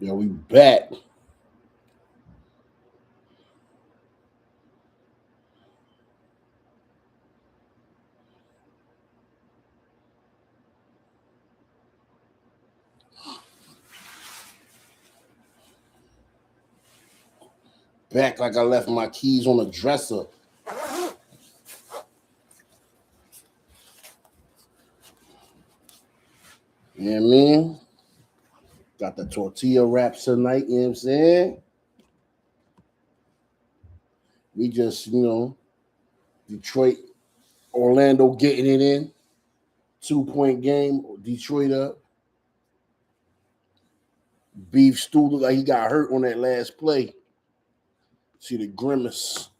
Yeah, we back. Back like I left my keys on the dresser. You know what I mean? Got the tortilla wraps tonight, you know what I'm saying? We just, Detroit, Orlando getting it in. 2-point game, Detroit up. Beef Stew looked like he got hurt on that last play. See the grimace.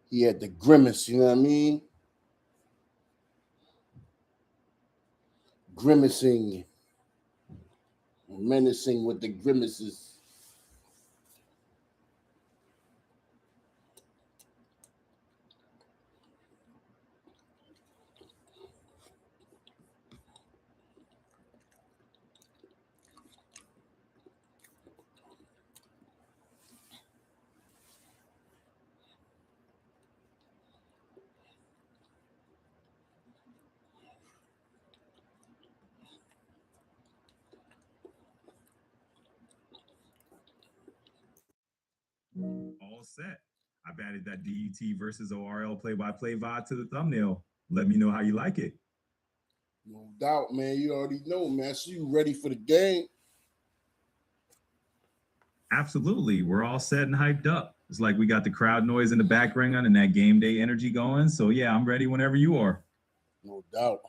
He had the grimace, you know what I mean? Grimacing, menacing with the grimaces. All set. I've added that DET versus ORL play-by-play vibe to the thumbnail. Let me know how you like it. No doubt, man. You already know, man. So you ready for the game? Absolutely. We're all set and hyped up. It's like we got the crowd noise in the background and that game day energy going. So yeah, I'm ready whenever you are. No doubt.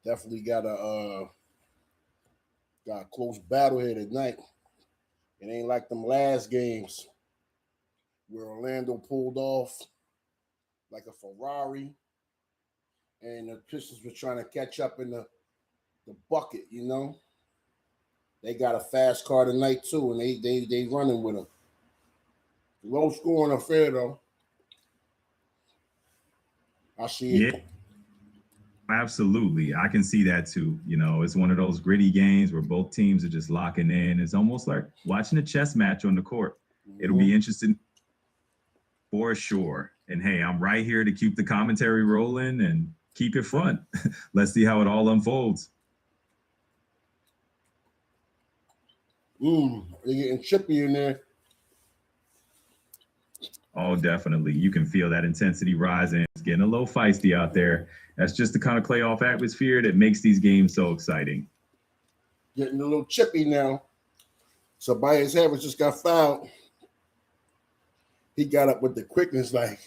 Definitely got a close battle here tonight. It ain't like them last games where Orlando pulled off like a Ferrari and the Pistons were trying to catch up in the bucket, you know. They got a fast car tonight too, and they running with them. Low scoring affair though. I see it. Yeah, absolutely. I can see that too. You know, it's one of those gritty games where both teams are just locking in. It's almost like watching a chess match on the court. It'll be interesting for sure. And hey, I'm right here to keep the commentary rolling and keep it fun. Let's see how it all unfolds. They're getting chippy in there. Oh, definitely. You can feel that intensity rising. It's getting a little feisty out there. That's just the kind of playoff atmosphere that makes these games so exciting. Getting a little chippy now. So Tobias Harris just got fouled. He got up with the quickness like,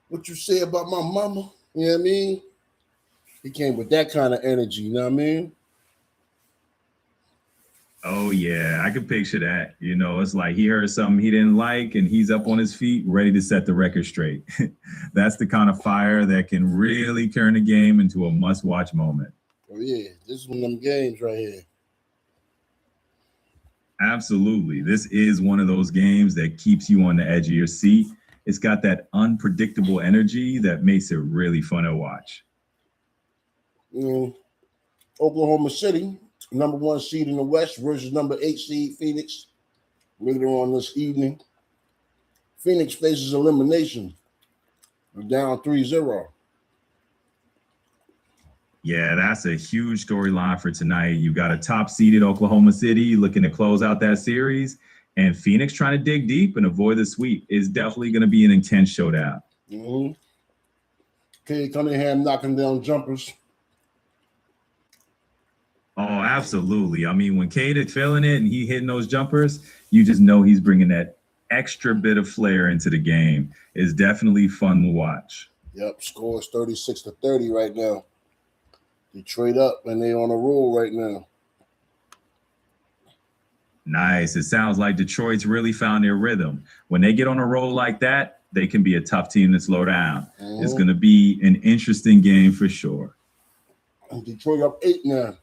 what you say about my mama? You know what I mean? He came with that kind of energy, you know what I mean? Oh, yeah, I can picture that. You know, it's like he heard something he didn't like and he's up on his feet, ready to set the record straight. That's the kind of fire that can really turn a game into a must-watch moment. Oh, yeah, this is one of them games right here. Absolutely. This is one of those games that keeps you on the edge of your seat. It's got that unpredictable energy that makes it really fun to watch. Oklahoma City, number 1 seed in the West versus number 8 seed Phoenix later on this evening. Phoenix faces elimination. They're down 3-0. Yeah, that's a huge storyline for tonight. You got a top seeded Oklahoma City looking to close out that series, and Phoenix trying to dig deep and avoid the sweep. Is definitely going to be an intense showdown. Cade Cunningham knocking down jumpers. Oh, absolutely. I mean, when Cade is feeling it and he hitting those jumpers, you just know he's bringing that extra bit of flair into the game. It's definitely fun to watch. Yep, score is 36-30 right now. Detroit up, and they on a roll right now. Nice. It sounds like Detroit's really found their rhythm. When they get on a roll like that, they can be a tough team to slow down. It's going to be an interesting game for sure. Detroit up 8 now.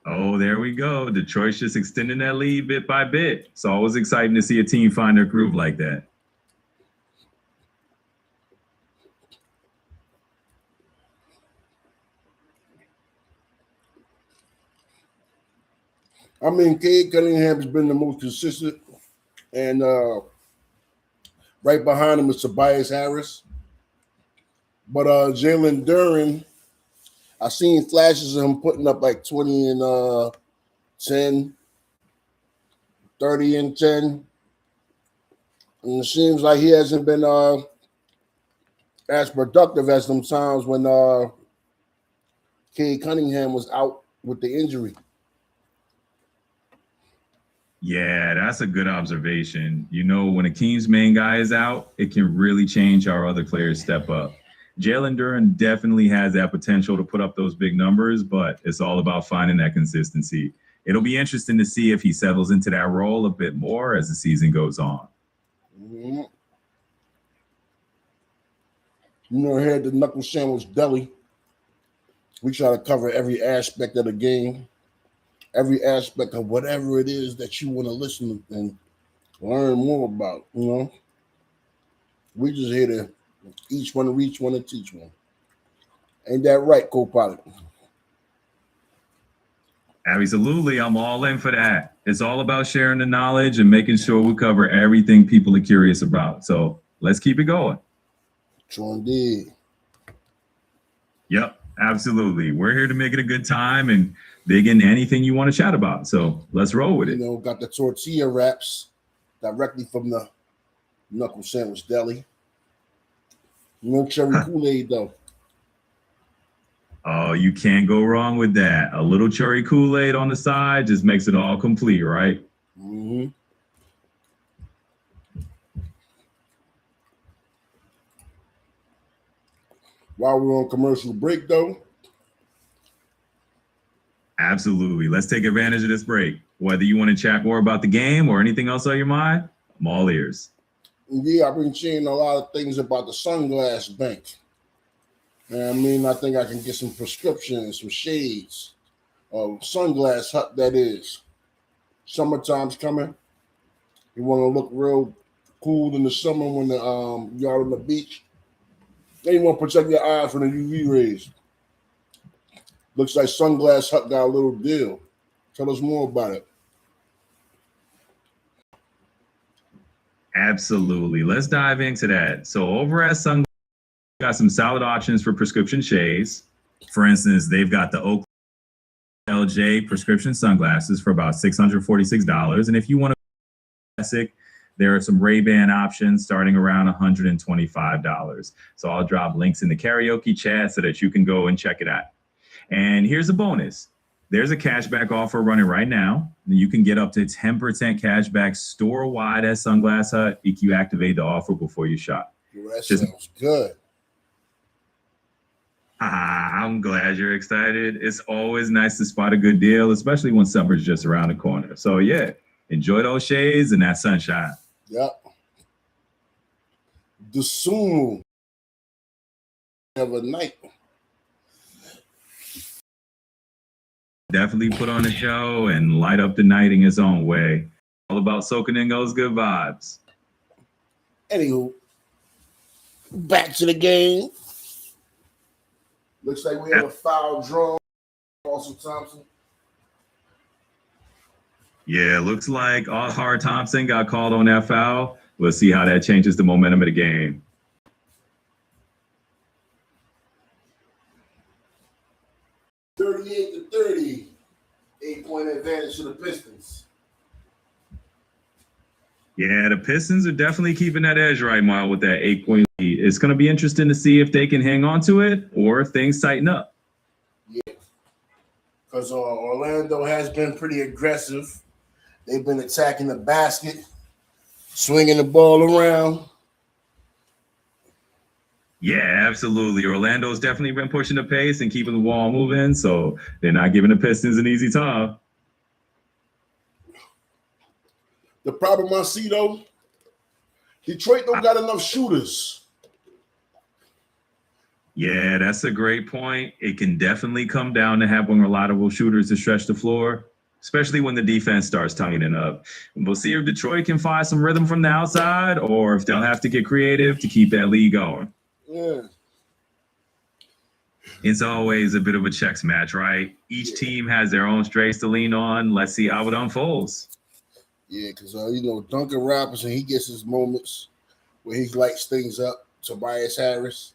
Oh, there we go. Detroit's just extending that lead bit by bit. It's always exciting to see a team find their groove like that. I mean, Cade Cunningham has been the most consistent, and right behind him is Tobias Harris. But Jalen Duren, I seen flashes of him putting up like 20 and 10, 30 and 10. And it seems like he hasn't been as productive as them times when Cade Cunningham was out with the injury. Yeah, that's a good observation. You know, when Akeem's main guy is out, it can really change how other players step up. Jalen Duren definitely has that potential to put up those big numbers, but it's all about finding that consistency. It'll be interesting to see if he settles into that role a bit more as the season goes on. Mm-hmm. You know, here at the Knuckle Sandwich Deli, we try to cover every aspect of the game, every aspect of whatever it is that you want to listen and learn more about. You know, we just here to each one reach one and teach one. Ain't that right, co-pilot? Absolutely, I'm all in for that. It's all about sharing the knowledge and making sure we cover everything people are curious about. So let's keep it going. True indeed. Yep, absolutely. We're here to make it a good time and dig into anything you want to chat about. So let's roll with it. You know, got the tortilla wraps directly from the Knuckle Sandwich Deli. No cherry Kool-Aid though. Oh, you can't go wrong with that. A little cherry Kool-Aid on the side just makes it all complete, right? Mm-hmm. While we're on commercial break, though. Absolutely. Let's take advantage of this break. Whether you want to chat more about the game or anything else on your mind, I'm all ears. Yeah, I've been seeing a lot of things about the Sunglass Bank. And I mean, I think I can get some prescriptions, some shades, Sunglass Hut, that is. Summertime's coming. You want to look real cool in the summer when you're out on the beach. Then you want to protect your eyes from the UV rays. Looks like Sunglass Hut got a little deal. Tell us more about it. Absolutely. Let's dive into that. So over at Sunglass, got some solid options for prescription shades. For instance, they've got the Oak LJ prescription sunglasses for about $646. And if you want a classic, there are some Ray-Ban options starting around $125. So I'll drop links in the karaoke chat so that you can go and check it out. And here's a bonus. There's a cashback offer running right now. You can get up to 10% cashback store-wide at Sunglass Hut if you activate the offer before you shop. Well, that sounds good. I'm glad you're excited. It's always nice to spot a good deal, especially when summer's just around the corner. So yeah, enjoy those shades and that sunshine. Yep. The soon of a night. Definitely put on a show and light up the night in its own way. All about soaking in those good vibes. Anywho, back to the game. Looks like we have a foul draw. Also Thompson. Yeah, looks like Hard Thompson got called on that foul. We'll see how that changes the momentum of the game. To 30, 8-point advantage to the Pistons. Yeah, the Pistons are definitely keeping that edge right now with that 8-point lead. It's going to be interesting to see if they can hang on to it or if things tighten up. Yeah, because Orlando has been pretty aggressive. They've been attacking the basket, swinging the ball around. Yeah, absolutely. Orlando's definitely been pushing the pace and keeping the ball moving, so they're not giving the Pistons an easy time. The problem I see, though, Detroit don't got enough shooters. Yeah, that's a great point. It can definitely come down to having reliable shooters to stretch the floor, especially when the defense starts tightening up. We'll see if Detroit can find some rhythm from the outside or if they'll have to get creative to keep that lead going. Yeah. It's always a bit of a chess match, right? Each team has their own strengths to lean on. Let's see how it unfolds. Yeah, because Duncan Robinson, he gets his moments where he lights things up. Tobias Harris,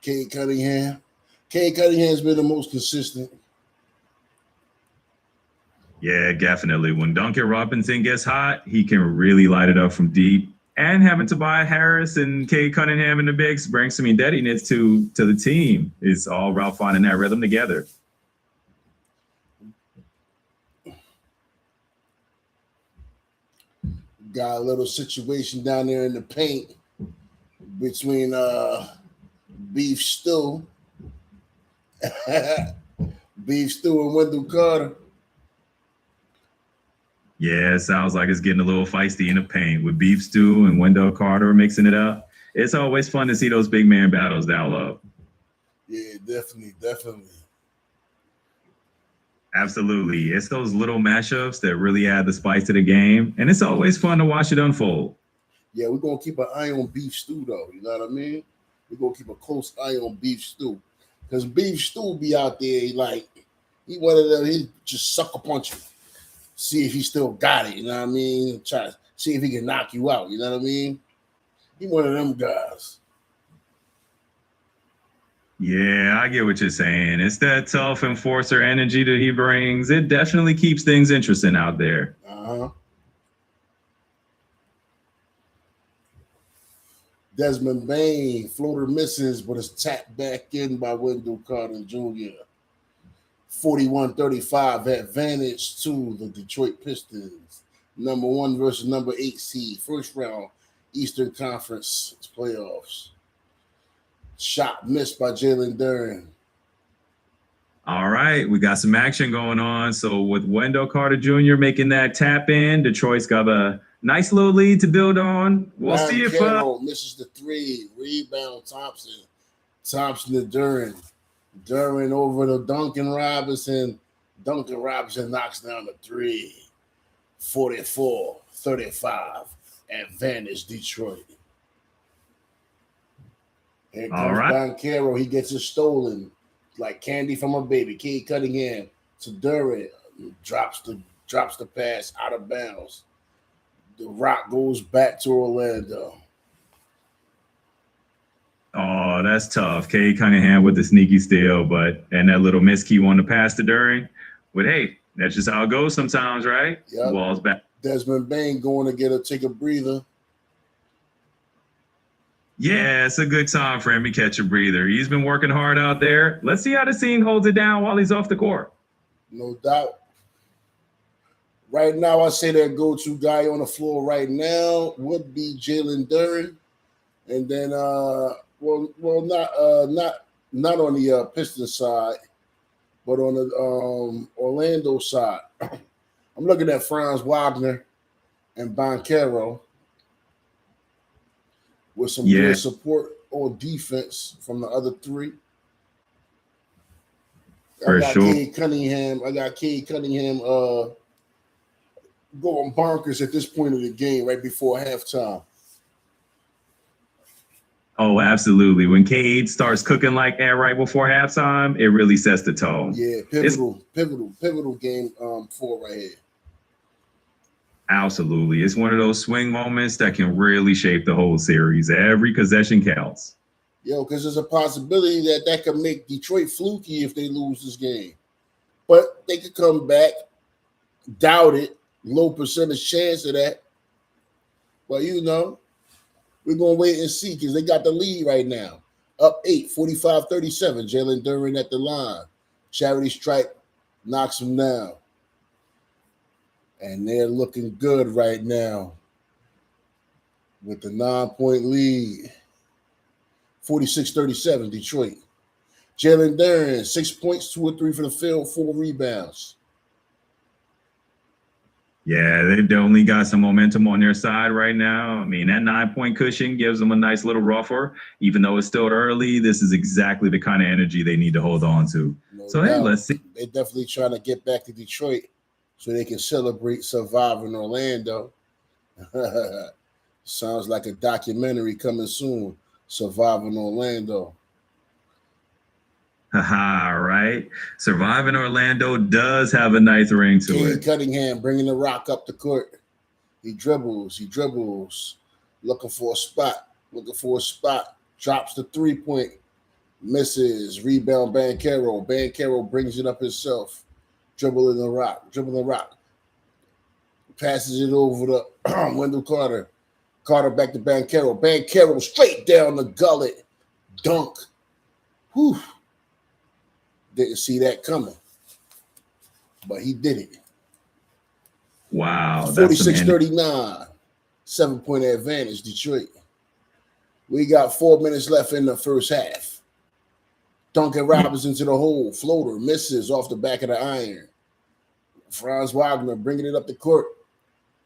Cade Cunningham. Cade Cunningham's been the most consistent. Yeah, definitely. When Duncan Robinson gets hot, he can really light it up from deep. And having Tobias Harris and Cade Cunningham in the mix brings some steadiness to the team. It's all about finding that rhythm together. Got a little situation down there in the paint between Beef Stew, Beef Stew and Wendell Carter. Yeah, it sounds like it's getting a little feisty in the paint with Beef Stew and Wendell Carter mixing it up. It's always fun to see those big man battles down low. Yeah, definitely. Absolutely. It's those little mashups that really add the spice to the game, and it's always fun to watch it unfold. Yeah, we're going to keep an eye on Beef Stew, though. You know what I mean? We're going to keep a close eye on Beef Stew. Because Beef Stew be out there, he one of them, he just sucker punch you. See if he still got it, you know what I mean? Try to see if he can knock you out, you know what I mean? He one of them guys. Yeah, I get what you're saying. It's that tough enforcer energy that he brings. It definitely keeps things interesting out there. Desmond Bain, floater misses, but it's tapped back in by Wendell Carter Jr. 41-35 advantage to the Detroit Pistons. Number 1 versus number 8 seed. First round Eastern Conference playoffs. Shot missed by Jalen Duren. All right, we got some action going on. So with Wendell Carter Jr. making that tap in, Detroit's got a nice little lead to build on. We'll see if misses the 3. Rebound Thompson. Thompson to Duren. Duren over to Duncan Robinson. Duncan Robinson knocks down the 3. 44-35. Advantage Detroit. Here comes Bankero. He gets it stolen like candy from a baby. Cade Cunningham to Duren. Drops the pass out of bounds. The rock goes back to Orlando. Oh, that's tough. Cade Cunningham with the sneaky steal, and that little miskey on the pass to Duren. But hey, that's just how it goes sometimes, right? Yep. Ball's back. Desmond Bain going to take a breather. Yeah, it's a good time for him to catch a breather. He's been working hard out there. Let's see how the team holds it down while he's off the court. No doubt. Right now, I say their go-to guy on the floor right now would be Jalen Duren, and then not on the Pistons side, but on the Orlando side. I'm looking at Franz Wagner and Bankero with some good support on defense from the other 3. I got Cade Cunningham going bonkers at this point of the game right before halftime. Oh, absolutely. When Cade starts cooking like that right before halftime, it really sets the tone. Yeah, pivotal game 4 right here. Absolutely. It's one of those swing moments that can really shape the whole series. Every possession counts. Yo, because there's a possibility that could make Detroit fluky if they lose this game. But they could come back. Doubt it. Low percentage chance of that. But, we're going to wait and see because they got the lead right now. Up 8, 45-37. Jalen Duren at the line. Charity Stripe knocks him down. And they're looking good right now with the 9-point lead. 46-37, Detroit. Jalen Duren, 6 points, 2 or 3 for the field, 4 rebounds. Yeah, they've definitely got some momentum on their side right now. I mean, that 9-point cushion gives them a nice little rougher. Even though it's still early, this is exactly the kind of energy they need to hold on to. Hey, let's see. They're definitely trying to get back to Detroit so they can celebrate surviving Orlando. Sounds like a documentary coming soon, Surviving Orlando. Haha, right? Surviving Orlando does have a nice ring to Cade it. Cunningham bringing the rock up the court. He dribbles, looking for a spot, drops the 3-point, misses, rebound Banchero. Banchero brings it up himself, dribbling the rock, passes it over to Wendell Carter. Carter back to Banchero. Banchero straight down the gullet, dunk. Whew. Didn't see that coming, but he did it. Wow, that's some 46-39, 7-point advantage, Detroit. We got 4 minutes left in the first half. Duncan Robinson to the hole, floater, misses off the back of the iron. Franz Wagner bringing it up the court,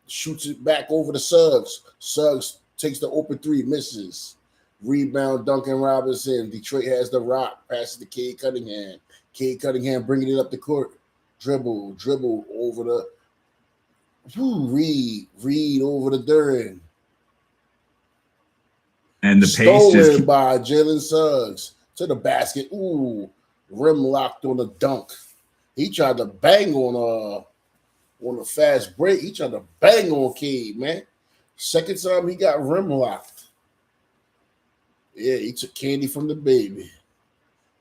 shoots it back over to Suggs. Suggs takes the open 3, misses. Rebound Duncan Robinson. Detroit has the rock, passes to Cade Cunningham. Cade Cunningham bringing it up the court. Dribble over the Reed over the Duran. And the pace stolen by Jalen Suggs to the basket. Ooh, rim locked on a dunk. He tried to bang on a fast break. He tried to bang on Cade, man. Second time he got rim locked. Yeah, he took candy from the baby.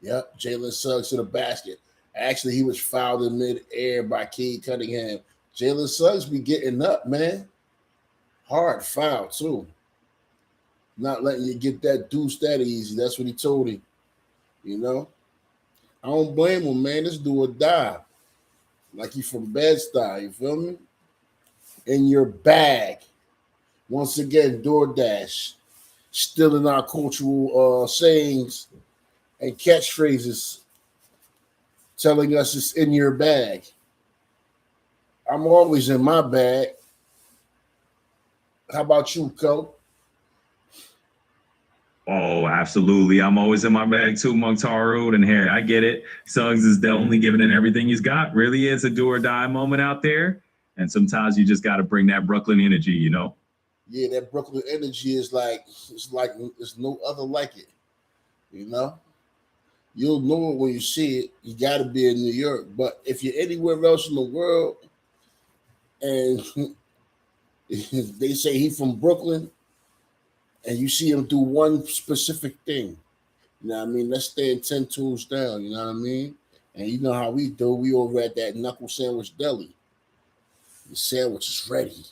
Yep, Jalen Suggs to the basket. Actually, he was fouled in mid-air by Cade Cunningham. Jalen Suggs be getting up, man. Hard foul, too. Not letting you get that deuce that easy. That's what he told him. You know? I don't blame him, man. This do or die. Like he from Bed-Stuy, you feel me? In your bag. Once again, DoorDash. Stealing our cultural sayings and catchphrases. Telling us it's in your bag. I'm always in my bag. How about you, Co? Oh, absolutely. I'm always in my bag too, Mukhtar. And here, I get it. Suggs is definitely giving it everything he's got. Really is a do or die moment out there. And sometimes you just got to bring that Brooklyn energy, you know? Yeah, that Brooklyn energy is like there's no other like it. You know? You'll know it when you see it. You got to be in New York. But if you're anywhere else in the world and they say he from Brooklyn and you see him do one specific thing, you know what I mean? Let's stand 10 toes down, you know what I mean? And you know how we do. We over at that Knuckle Sandwich Deli. The sandwich is ready.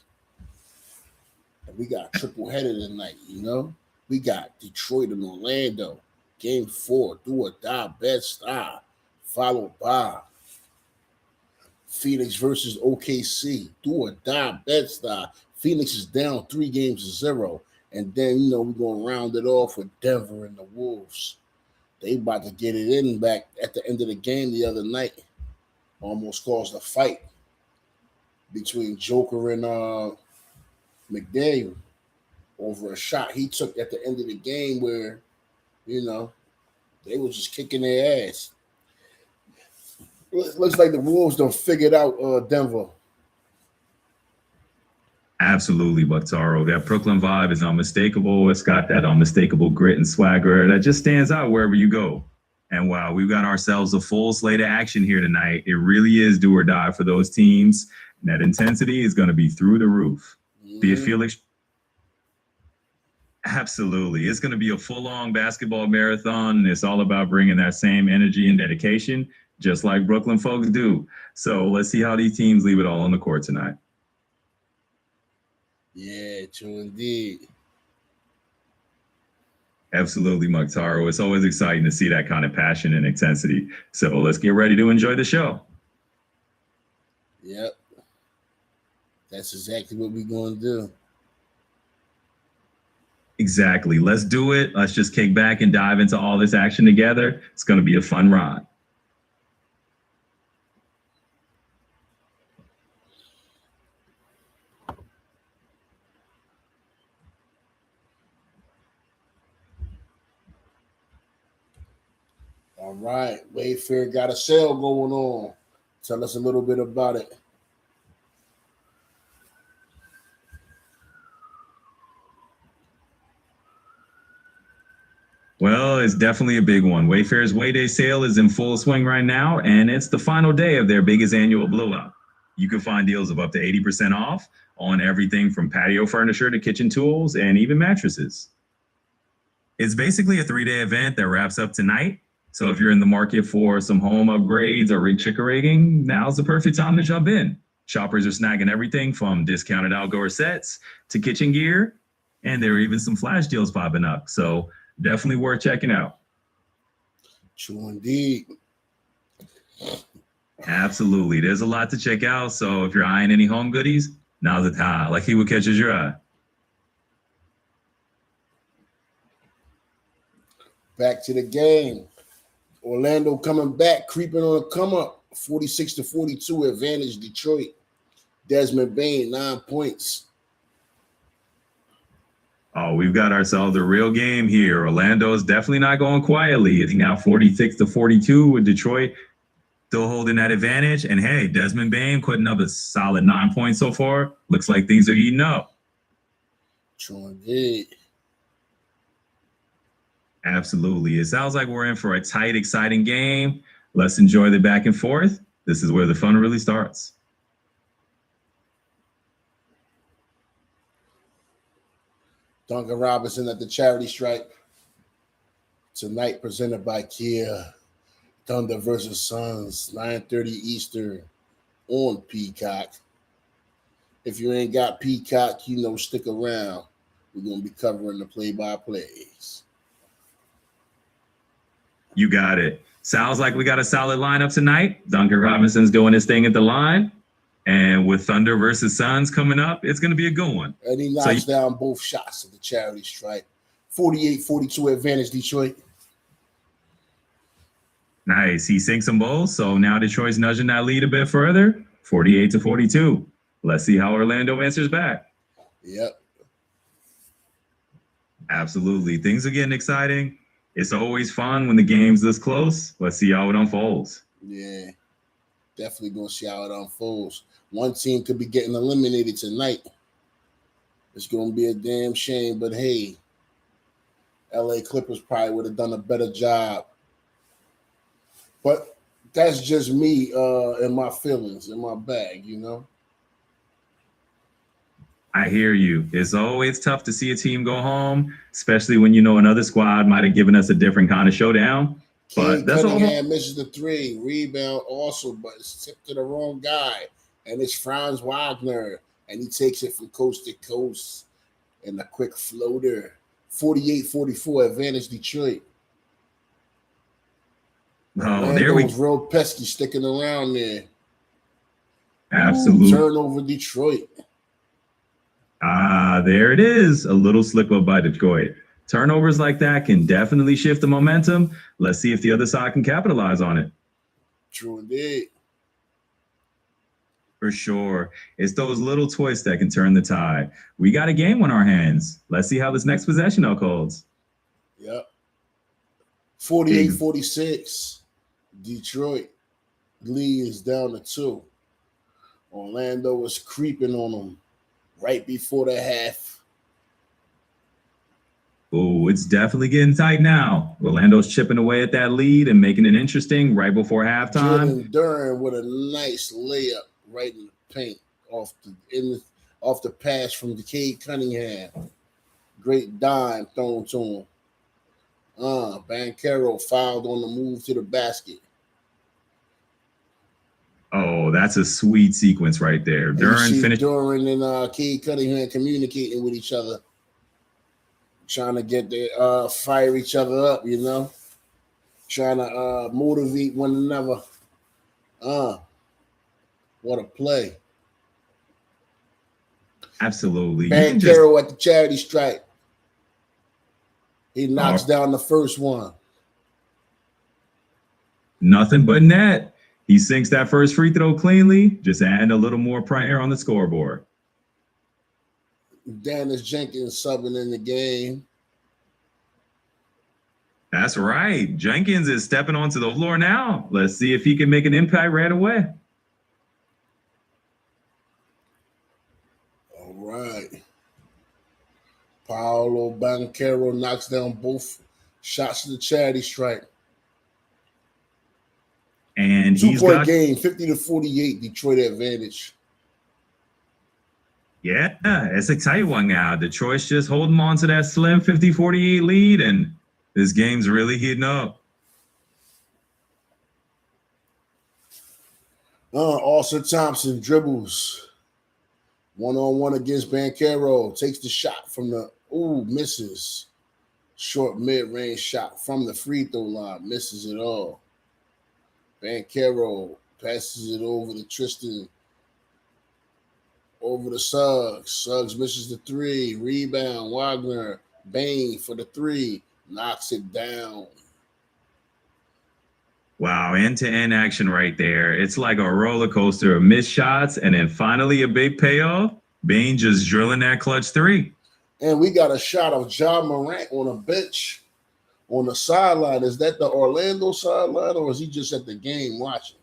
And we got a triple header tonight, you know? We got Detroit and Orlando. Game 4, do or die, Bed-Stuy. Followed by Phoenix versus OKC. Do or die, Bed-Stuy. Phoenix is down 3-0. And then, you know, we're going to round it off with Denver and the Wolves. They about to get it in back at the end of the game the other night. Almost caused a fight between Joker and McDaniel over a shot he took at the end of the game where, you know, they was just kicking their ass. Looks like the Wolves done figured out Denver. Absolutely, Mukhtar. That Brooklyn vibe is unmistakable. It's got that unmistakable grit and swagger that just stands out wherever you go. And wow, we've got ourselves a full slate of action here tonight. It really is do or die for those teams. And that intensity is going to be through the roof. Be it Felix. Absolutely. It's going to be a full-on basketball marathon. It's all about bringing that same energy and dedication, just like Brooklyn folks do. So let's see how these teams leave it all on the court tonight. Yeah, true indeed. Absolutely, Mukhtar. It's always exciting to see that kind of passion and intensity. So let's get ready to enjoy the show. Yep. That's exactly what we're going to do. Exactly. Let's do it. Let's just kick back and dive into all this action together. It's going to be a fun ride. All right. Wayfair got a sale going on. Tell us a little bit about it. Well, it's definitely a big one. Wayfair's Way Day sale is in full swing right now, and it's the final day of their biggest annual blowout. You can find deals of up to 80% off on everything from patio furniture to kitchen tools and even mattresses. It's basically a 3-day event that wraps up tonight. So if you're in the market for some home upgrades or redecorating, now's the perfect time to jump in. Shoppers are snagging everything from discounted outdoor sets to kitchen gear, and there are even some flash deals popping up. So definitely worth checking out. True indeed. Absolutely. There's a lot to check out. So if you're eyeing any home goodies, now's the time. Like, see what catches your eye. Back to the game. Orlando coming back, creeping on a come up. 46-42 advantage Detroit. Desmond Bain, 9 points. Oh, we've got ourselves a real game here. Orlando is definitely not going quietly. It's now 46-42 with Detroit still holding that advantage. And hey, Desmond Bain putting up a solid 9 points so far. Looks like things are heating up. True indeed. Absolutely. It sounds like we're in for a tight, exciting game. Let's enjoy the back and forth. This is where the fun really starts. Duncan Robinson at the charity stripe. Tonight presented by Kia. Thunder versus Suns, 9:30 Eastern on Peacock. If you ain't got Peacock, stick around. We're going to be covering the play-by-plays. You got it. Sounds like we got a solid lineup tonight. Duncan Robinson's doing his thing at the line. And with Thunder versus Suns coming up, it's going to be a good one. And he knocks down both shots at the charity stripe. 48-42 advantage Detroit. Nice. He sinks them both. So now Detroit's nudging that lead a bit further. 48-42. Let's see how Orlando answers back. Yep. Absolutely. Things are getting exciting. It's always fun when the game's this close. Let's see how it unfolds. Yeah. Definitely going to see how it unfolds. One team could be getting eliminated tonight. It's going to be a damn shame. But hey, LA Clippers probably would have done a better job. But that's just me and my feelings in my bag, I hear you. It's always tough to see a team go home, especially when another squad might have given us a different kind of showdown. But that's all. Misses the 3, rebound also, but it's tipped to the wrong guy. And it's Franz Wagner, and he takes it from coast to coast in a quick floater. 48-44 advantage Detroit. Oh, there we go. Real pesky sticking around there. Absolutely. Turnover Detroit. There it is. A little slip up by Detroit. Turnovers like that can definitely shift the momentum. Let's see if the other side can capitalize on it. True indeed. For sure. It's those little twists that can turn the tide. We got a game on our hands. Let's see how this next possession unfolds. Yep. 48-46. Detroit lead is down to 2. Orlando was creeping on them right before the half. Oh, it's definitely getting tight now. Orlando's chipping away at that lead and making it interesting right before halftime. Jalen Duren with a nice layup right in the paint off the pass from Cade Cunningham. Great dime thrown to him. Banchero fouled on the move to the basket. Oh, that's a sweet sequence right there. Duren finished. Duren and Cade Cunningham communicating with each other, trying to get their fire each other up, trying to motivate one another. What a play! Absolutely. Banchero at the charity stripe. He knocks down the first one. Nothing but net. He sinks that first free throw cleanly, just adding a little more pressure on the scoreboard. Dennis Jenkins subbing in the game. That's right. Jenkins is stepping onto the floor now. Let's see if he can make an impact right away. All right. Paolo Banchero knocks down both Shots to the charity stripe. And 2-point game, 50-48, Detroit advantage. Yeah, it's a tight one now. Detroit's just holding on to that slim 50-48 lead, and this game's really heating up. Austin Thompson dribbles. One-on-one against Banchero. Takes the shot from the, misses. Short mid-range shot from the free throw line. Misses it all. Banchero passes it over to Tristan. Over to Suggs. Suggs misses the three. Rebound. Wagner. Bain for the three. Knocks it down. Wow, end-to-end action right there. It's like a roller coaster of missed shots and then finally a big payoff. Bain just drilling that clutch three. And we got a shot of Ja Morant on a bench on the sideline. Is that the Orlando sideline or is he just at the game watching?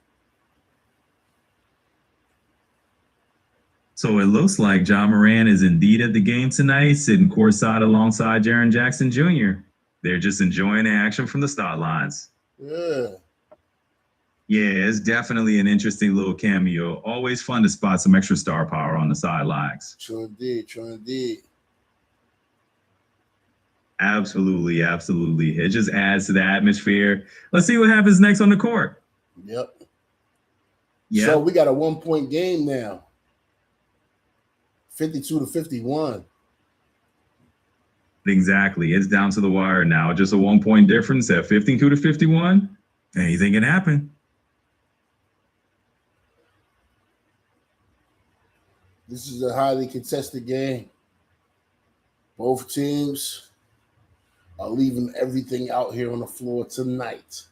So it looks like Ja Morant is indeed at the game tonight, sitting courtside alongside Jaren Jackson Jr. They're just enjoying the action from the start lines. Yeah. Yeah, it's definitely an interesting little cameo. Always fun to spot some extra star power on the sidelines. True indeed. True indeed. Absolutely, absolutely. It just adds to the atmosphere. Let's see what happens next on the court. Yep. Yeah. So we got a 1-point game now. 52-51. Exactly. It's down to the wire now. Just a 1-point difference at 52-51. Anything can happen. This is a highly contested game. Both teams are leaving everything out here on the floor tonight.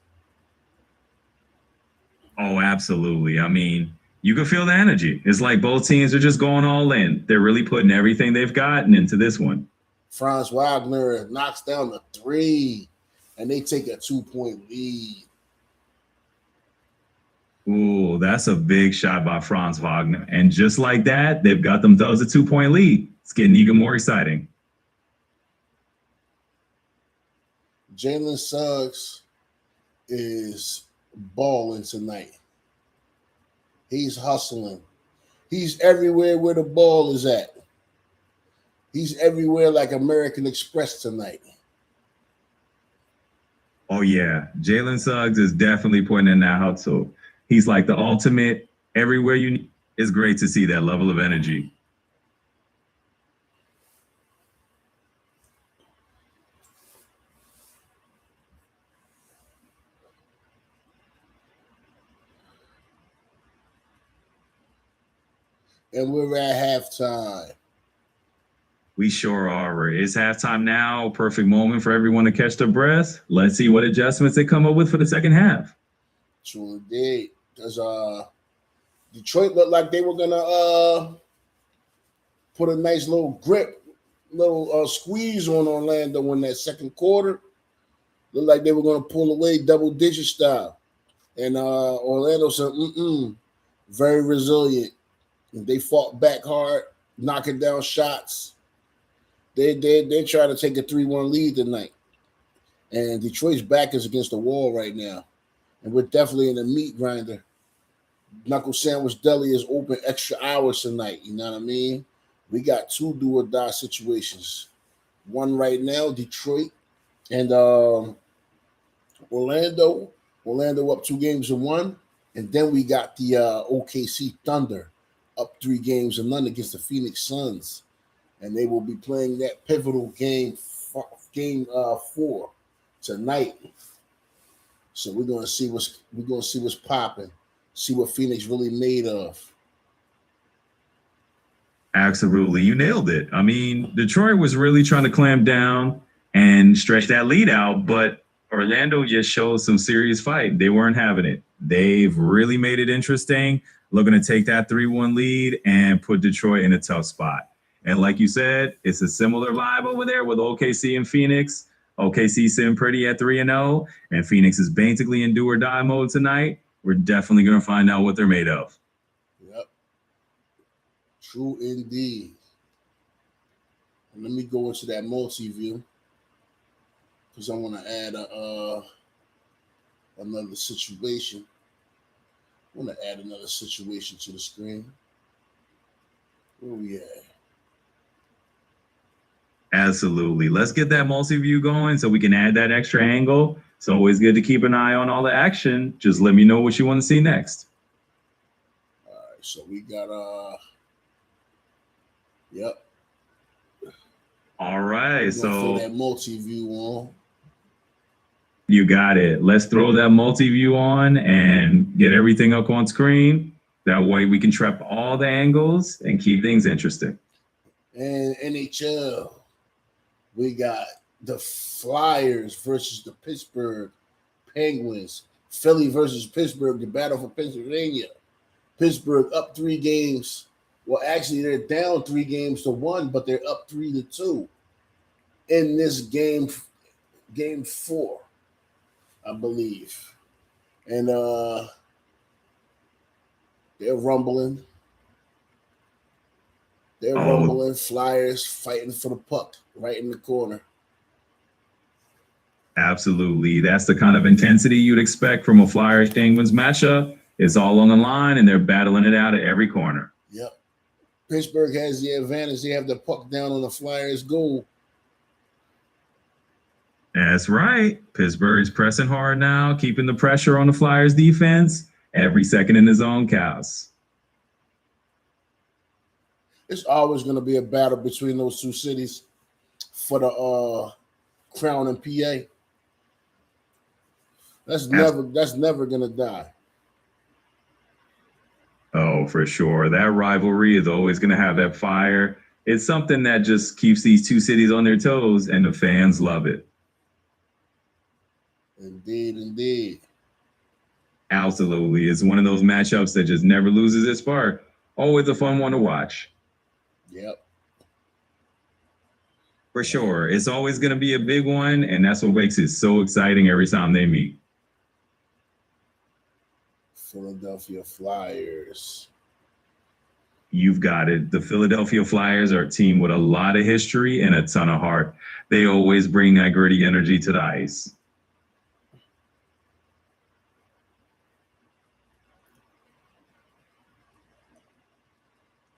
Oh, absolutely. I mean, you can feel the energy. It's like both teams are just going all in. They're really putting everything they've gotten into this one. Franz Wagner knocks down the three, and they take a 2-point lead. Ooh, that's a big shot by Franz Wagner. And just like that, they've got themselves a 2-point lead. It's getting even more exciting. Jalen Suggs is balling tonight. He's hustling. He's everywhere where the ball is at. He's everywhere like American Express tonight. Oh, yeah. Jalen Suggs is definitely putting in that hustle. He's like the ultimate everywhere you need. It's great to see that level of energy. And we're at halftime. We sure are. It's halftime now. Perfect moment for everyone to catch their breath. Let's see what adjustments they come up with for the second half. True indeed. Because Detroit looked like they were gonna put a nice little grip, little squeeze on Orlando in that second quarter. Looked like they were gonna pull away double-digit style. And Orlando said, very resilient. They fought back hard, knocking down shots. They're trying to take a 3-1 lead tonight. And Detroit's back is against the wall right now. And we're definitely in a meat grinder. Knuckle Sandwich Deli is open extra hours tonight. You know what I mean? We got 2 do or die situations. One right now, Detroit and Orlando. Orlando up 2-1. And then we got the OKC Thunder up 3-0 against the Phoenix Suns. And they will be playing that pivotal game 4 tonight. So we're gonna see what's popping, see what Phoenix really made of. Absolutely. You nailed it. I mean, Detroit was really trying to clamp down and stretch that lead out, but Orlando just showed some serious fight. They weren't having it. They've really made it interesting, looking to take that 3-1 lead and put Detroit in a tough spot. And like you said, it's a similar vibe over there with OKC and Phoenix. OKC sitting pretty at 3-0, and Phoenix is basically in do or die mode tonight. We're definitely going to find out what they're made of. Yep. True indeed. And let me go into that multi-view. because I want to add another situation. I want to add another situation to the screen. Where we at? Absolutely. Let's get that multi-view going so we can add that extra angle. It's always good to keep an eye on all the action. Just let me know what you want to see next. All right, so we got yep. All right, so throw so that multi-view on. you got it. Let's throw that multi-view on and get everything up on screen. That way we can trap all the angles and keep things interesting. And NHL, we got the Flyers versus the Pittsburgh Penguins. Philly versus Pittsburgh, the battle for Pennsylvania. Pittsburgh up 3 games. Well, actually, they're down 3 games to 1, but they're up 3-2 in this game 4, I believe. And they're rumbling. They're rumbling. Flyers fighting for the puck right in the corner. Absolutely. That's the kind of intensity you'd expect from a Flyers Penguins matchup. It's all on the line, and they're battling it out at every corner. Yep. Pittsburgh has the advantage. They have the puck down on the Flyers' goal. That's right. Pittsburgh's pressing hard now, keeping the pressure on the Flyers' defense. Every second in the zone counts. It's always going to be a battle between those 2 cities for the crown and PA. That's never going to die. Oh, for sure. That rivalry is always going to have that fire. It's something that just keeps these 2 cities on their toes, and the fans love it. Indeed. Absolutely. It's one of those matchups that just never loses its spark. Always a fun one to watch. Yep. For sure. It's always going to be a big one, and that's what makes it so exciting every time they meet. Philadelphia Flyers. You've got it. The Philadelphia Flyers are a team with a lot of history and a ton of heart. They always bring that gritty energy to the ice.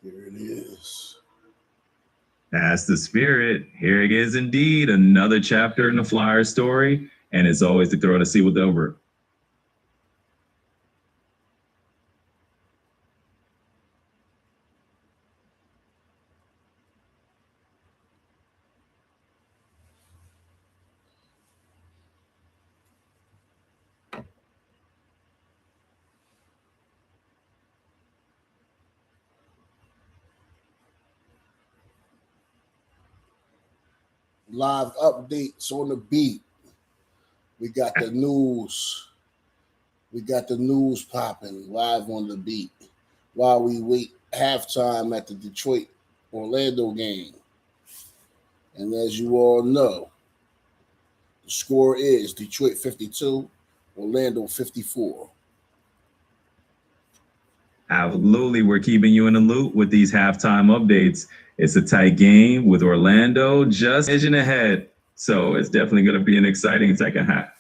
Here it is. That's the spirit. Here it is indeed. Another chapter in the Flyers story, and it's always to throw the sea with over. Live updates on the beat. We got the news. We got the news popping live on the beat while we wait halftime at the Detroit-Orlando game. And as you all know, the score is Detroit 52, Orlando 54. Absolutely. We're keeping you in the loop with these halftime updates. It's a tight game with Orlando just edging ahead. So it's definitely going to be an exciting second half.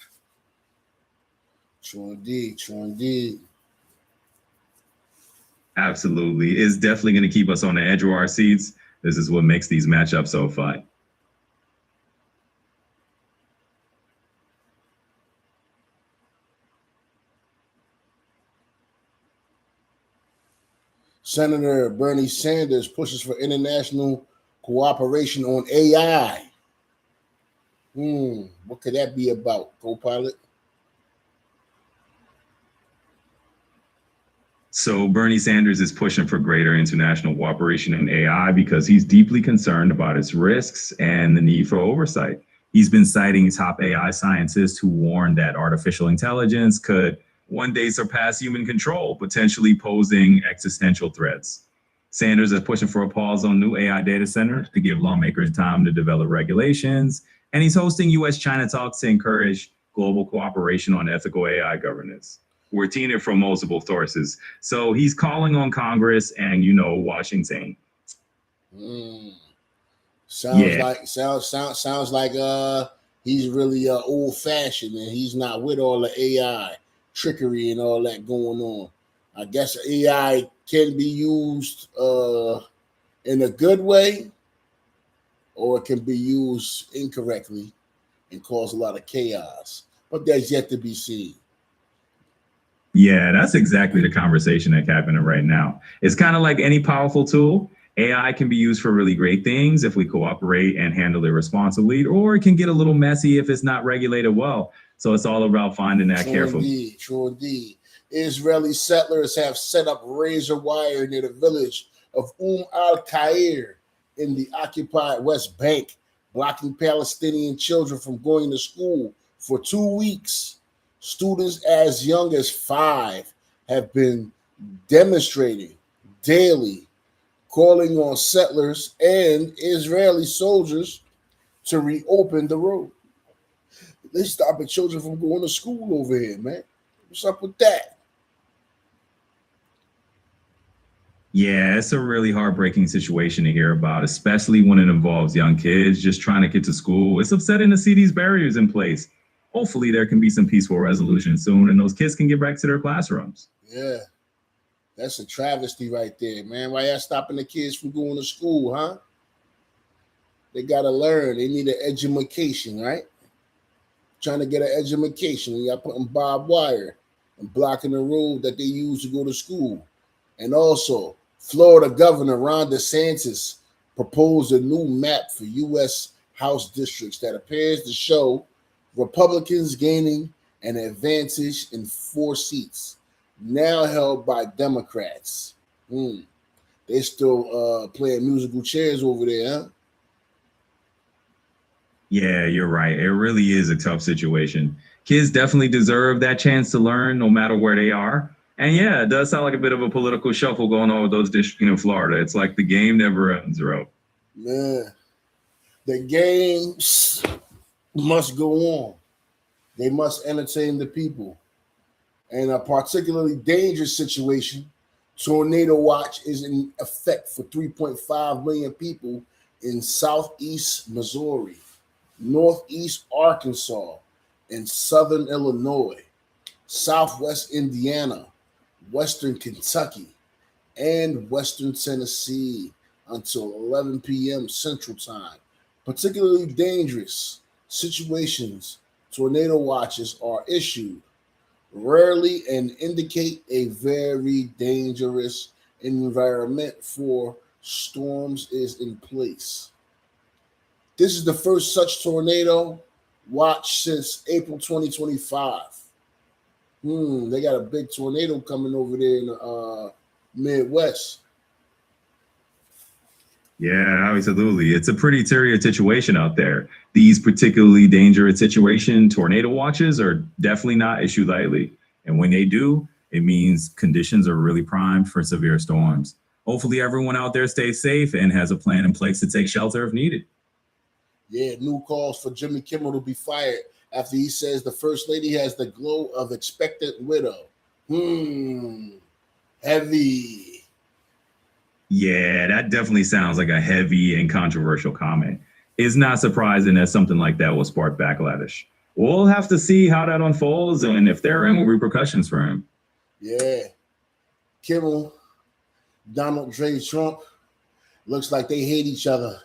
True indeed. Absolutely. It's definitely going to keep us on the edge of our seats. This is what makes these matchups so fun. Senator Bernie Sanders pushes for international cooperation on AI. What could that be about, co-pilot? So Bernie Sanders is pushing for greater international cooperation in AI because he's deeply concerned about its risks and the need for oversight. He's been citing top AI scientists who warn that artificial intelligence could one day surpass human control, potentially posing existential threats. Sanders is pushing for a pause on new AI data centers to give lawmakers time to develop regulations, and he's hosting U.S.-China talks to encourage global cooperation on ethical AI governance. We're seeing it from multiple sources. So he's calling on Congress and, Washington. Sounds like He's really old fashioned, and he's not with all the AI trickery and all that going on. I guess AI can be used in a good way, or it can be used incorrectly and cause a lot of chaos. But that's yet to be seen. Yeah, that's exactly the conversation that's happening right now. It's kind of like any powerful tool. AI can be used for really great things if we cooperate and handle it responsibly, or it can get a little messy if it's not regulated well. So it's all about finding that carefully. True indeed. Israeli settlers have set up razor wire near the village of al-Khair in the occupied West Bank, blocking Palestinian children from going to school for 2 weeks. Students as young as 5 have been demonstrating daily, calling on settlers and Israeli soldiers to reopen the road. They stopping children from going to school over here, man. What's up with that? Yeah, it's a really heartbreaking situation to hear about, especially when it involves young kids just trying to get to school. It's upsetting to see these barriers in place. Hopefully, there can be some peaceful resolution soon and those kids can get back to their classrooms. Yeah, that's a travesty right there, man. Why y'all stopping the kids from going to school, huh? They got to learn. They need an education, right? Trying to get an education. Y'all putting barbed wire and blocking the road that they use to go to school. And also, Florida Governor Ron DeSantis proposed a new map for U.S. House districts that appears to show Republicans gaining an advantage in 4 seats, now held by Democrats. They still playing musical chairs over there, huh? Yeah, you're right. It really is a tough situation. Kids definitely deserve that chance to learn no matter where they are. And yeah, it does sound like a bit of a political shuffle going on with those districts in Florida. It's like the game never ends, bro. Man, the games must go on. They must entertain the people. And a particularly dangerous situation, tornado watch is in effect for 3.5 million people in southeast Missouri, northeast Arkansas, and southern Illinois, southwest Indiana, western Kentucky, and western Tennessee until 11 p.m. Central Time. Particularly dangerous situations, tornado watches are issued rarely and indicate a very dangerous environment for storms is in place. This is the first such tornado watch since April 2025. They got a big tornado coming over there in the Midwest. Yeah, absolutely. It's a pretty serious situation out there. These particularly dangerous tornado watches are definitely not issued lightly. And when they do, it means conditions are really primed for severe storms. Hopefully everyone out there stays safe and has a plan in place to take shelter if needed. Yeah, new calls for Jimmy Kimmel to be fired after he says the first lady has the glow of expectant widow. Heavy. Yeah, that definitely sounds like a heavy and controversial comment. It's not surprising that something like that will spark backlash. We'll have to see how that unfolds and if there are any repercussions for him. Yeah. Kimmel, Donald J. Trump, looks like they hate each other.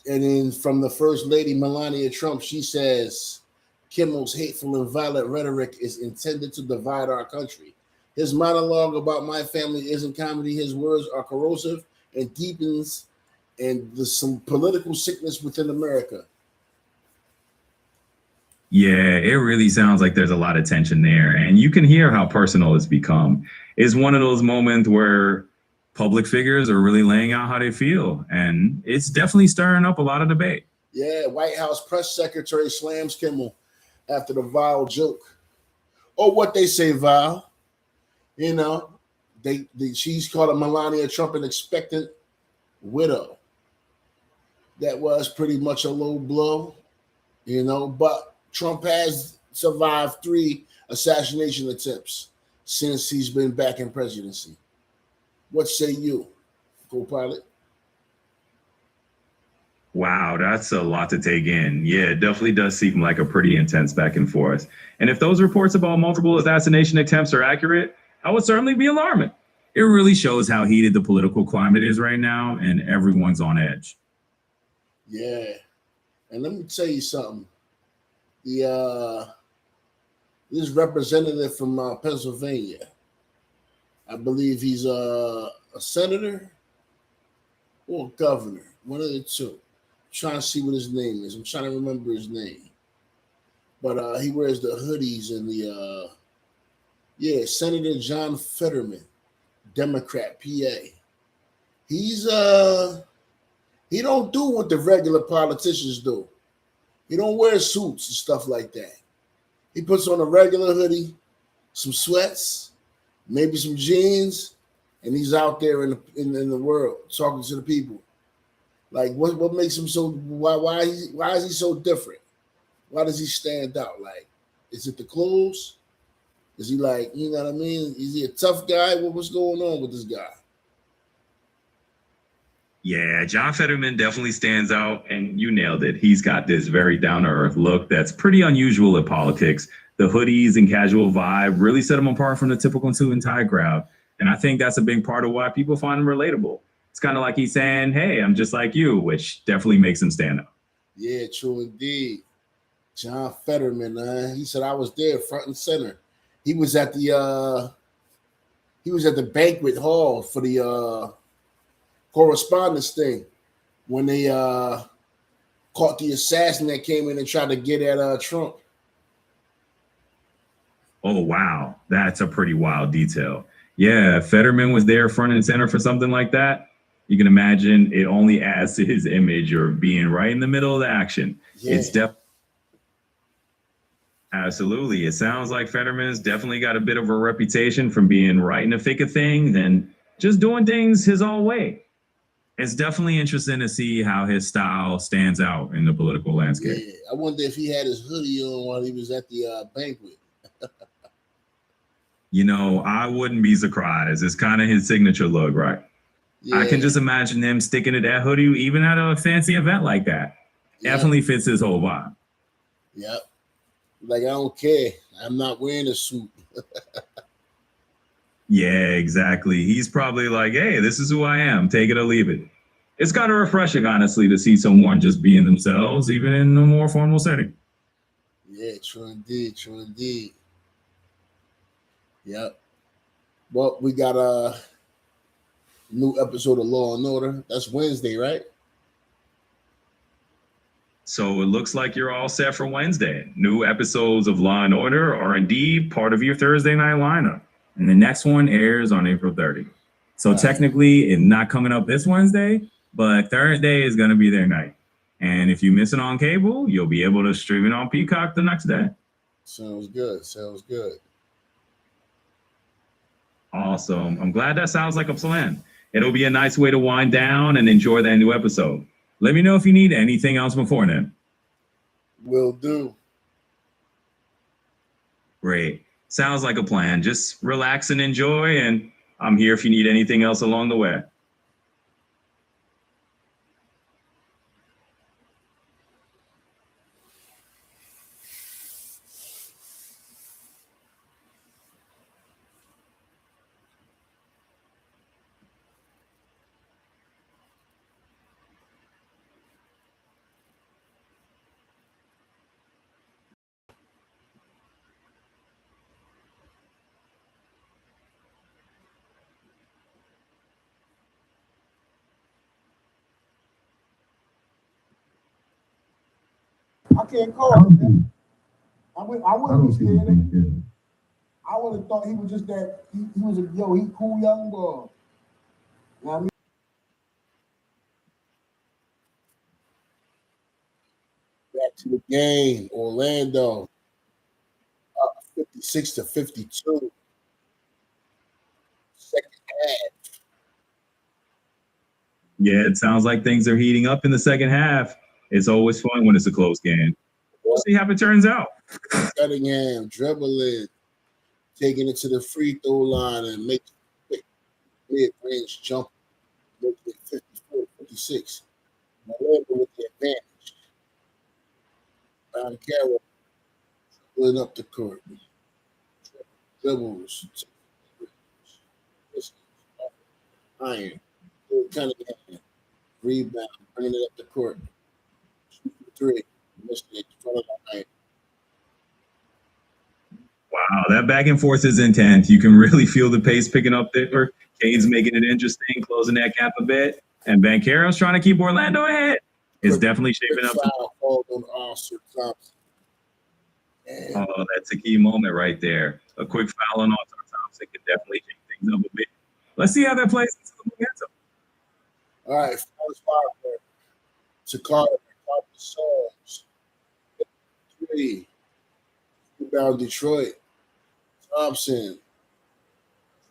And then from the first lady, Melania Trump, she says Kimmel's hateful and violent rhetoric is intended to divide our country. His monologue about my family isn't comedy. His words are corrosive and deepens, and there's some political sickness within America. Yeah, it really sounds like there's a lot of tension there. And you can hear how personal it's become. It's one of those moments where public figures are really laying out how they feel. And it's definitely stirring up a lot of debate. Yeah, White House press secretary slams Kimmel after the vile joke. Or what they say, vile. You know, she's called Melania Trump an expectant widow. That was pretty much a low blow, but Trump has survived 3 assassination attempts since he's been back in presidency. What say you, co-pilot? Wow, that's a lot to take in. Yeah, it definitely does seem like a pretty intense back and forth. And if those reports about multiple assassination attempts are accurate, I would certainly be alarming. It really shows how heated the political climate is right now, and everyone's on edge. Yeah, and let me tell you something. The this representative from Pennsylvania, I believe he's a senator or a governor, one of the two. I'm trying to see what his name is. I'm trying to remember his name, but he wears the hoodies and the yeah, Senator John Fetterman, Democrat, PA. He's he don't do what the regular politicians do. He don't wear suits and stuff like that. He puts on a regular hoodie, some sweats, maybe some jeans, and he's out there in the world talking to the people. Like what makes him so why is he so different? Why does he stand out? Like, is it the clothes? Is he like, you know what I mean? Is he a tough guy? What's going on with this guy? Yeah, John Fetterman definitely stands out, and you nailed it. He's got this very down-to-earth look that's pretty unusual in politics. The hoodies and casual vibe really set him apart from the typical suit and tie crowd, and I think that's a big part of why people find him relatable. It's kind of like he's saying, "Hey, I'm just like you," which definitely makes him stand out. Yeah, true indeed. John Fetterman, he said I was there front and center. He was at the banquet hall for the correspondence thing when they caught the assassin that came in and tried to get at Trump. Oh, wow. That's a pretty wild detail. Yeah, Fetterman was there front and center for something like that. You can imagine it only adds to his image of being right in the middle of the action. Yeah. It's definitely. Absolutely. It sounds like Fetterman's definitely got a bit of a reputation from being right in the thick of things and just doing things his own way. It's definitely interesting to see how his style stands out in the political landscape. Yeah, I wonder if he had his hoodie on while he was at the banquet. You know, I wouldn't be surprised. It's kind of his signature look, right? Yeah. I can just imagine him sticking to that hoodie even at a fancy event like that. Definitely fits his whole vibe. Yep. Like, I don't care. I'm not wearing a suit. Yeah, exactly. He's probably like, hey, this is who I am. Take it or leave it. It's kind of refreshing, honestly, to see someone just being themselves, even in a more formal setting. Yeah, true indeed. True indeed. Yep. Well, we got a new episode of Law and Order. That's Wednesday, right? So it looks like you're all set for Wednesday. New episodes of Law and Order are indeed part of your Thursday night lineup. And the next one airs on April 30th. So technically, it's not coming up this Wednesday, but Thursday is going to be their night. And if you miss it on cable, you'll be able to stream it on Peacock the next day. Sounds good. Sounds good. Awesome. I'm glad that sounds like a plan. It'll be a nice way to wind down and enjoy that new episode. Let me know if you need anything else before then. Will do. Great. Sounds like a plan. Just relax and enjoy, and I'm here if you need anything else along the way. I can't call him. I wouldn't be scared. I would have thought he was just that. He was he cool young boy. You know what I mean? Back to the game, Orlando, 56-52. Second half. Yeah, it sounds like things are heating up in the second half. It's always fun when it's a close game. We'll see how it turns out. Cunningham dribbling, taking it to the free throw line and making mid-range jump, making it 54-56. Orlando with the advantage. Carroll pulling up the court. Dribbles. Iron. Cunningham. Rebound. Bringing it up the court. 3. Missed it. Front of the line. Wow, that back and forth is intense. You can really feel the pace picking up there. Cade's making it interesting, closing that gap a bit. And Banchero's trying to keep Orlando ahead. It's definitely shaping up. Foul on Arthur Thompson. Oh, that's a key moment right there. A quick foul on Arthur Thompson can definitely change things up a bit. Let's see how that plays into the momentum. All right, first foul to Carter Songs. 3. Rebound Detroit. Thompson.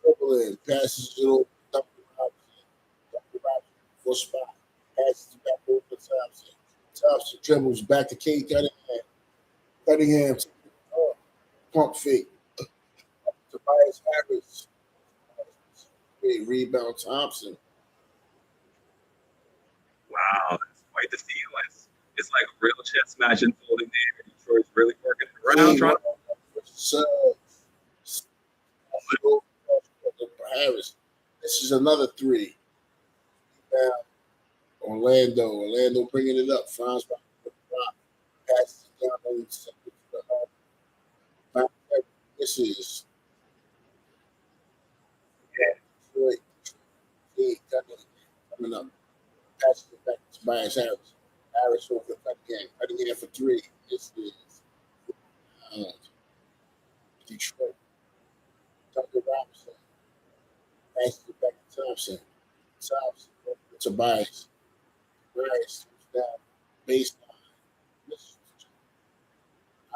Dribbling. Passes it over. Double Robinson. Full spot. Passes it back over to Thompson. Thompson dribbles back to Kate Cunningham. Cunningham. Pump fake. Tobias Harris. Great rebound Thompson. Wow, that's quite the feel. It's like a real chess match unfolding there. Detroit's really working it around. Trying Harris. This is another 3. Orlando bringing it up. Franz passes it down on the this is Detroit. Coming up. Passes it back to Tobias Harris. Harris over Cunningham for 3. This is Detroit. Duncan Robinson. Passes it back to Thompson. Thompson over to Tobias. Tobias down baseline.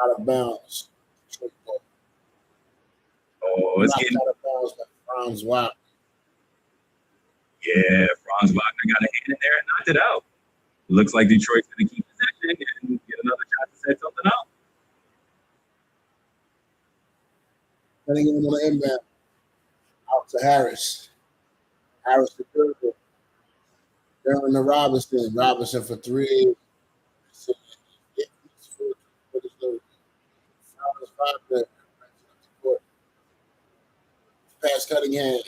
Out of bounds. Detroit ball. Oh, it's getting out of bounds by Franz Wagner. Yeah, Franz Wagner got a hand in there and knocked it out. Looks like Detroit's going to keep possession and get another shot to set something up. Cutting in on the inbound. Out to Harris. Harris to Durban. Down to Robinson. Robinson for 3. Pass Cunningham.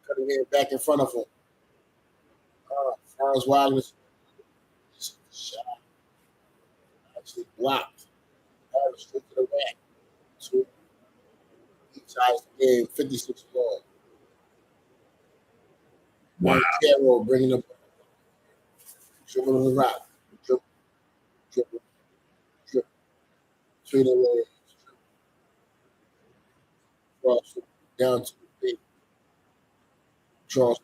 Cunningham back in front of him. Franz Wagner shot. Actually blocked. Harris straight to the rack. 2. He ties the game. 56 ball. Wow. Carroll bringing up. Dribbling the rock. Dribble. Straight away. Cross down to the big. Draws.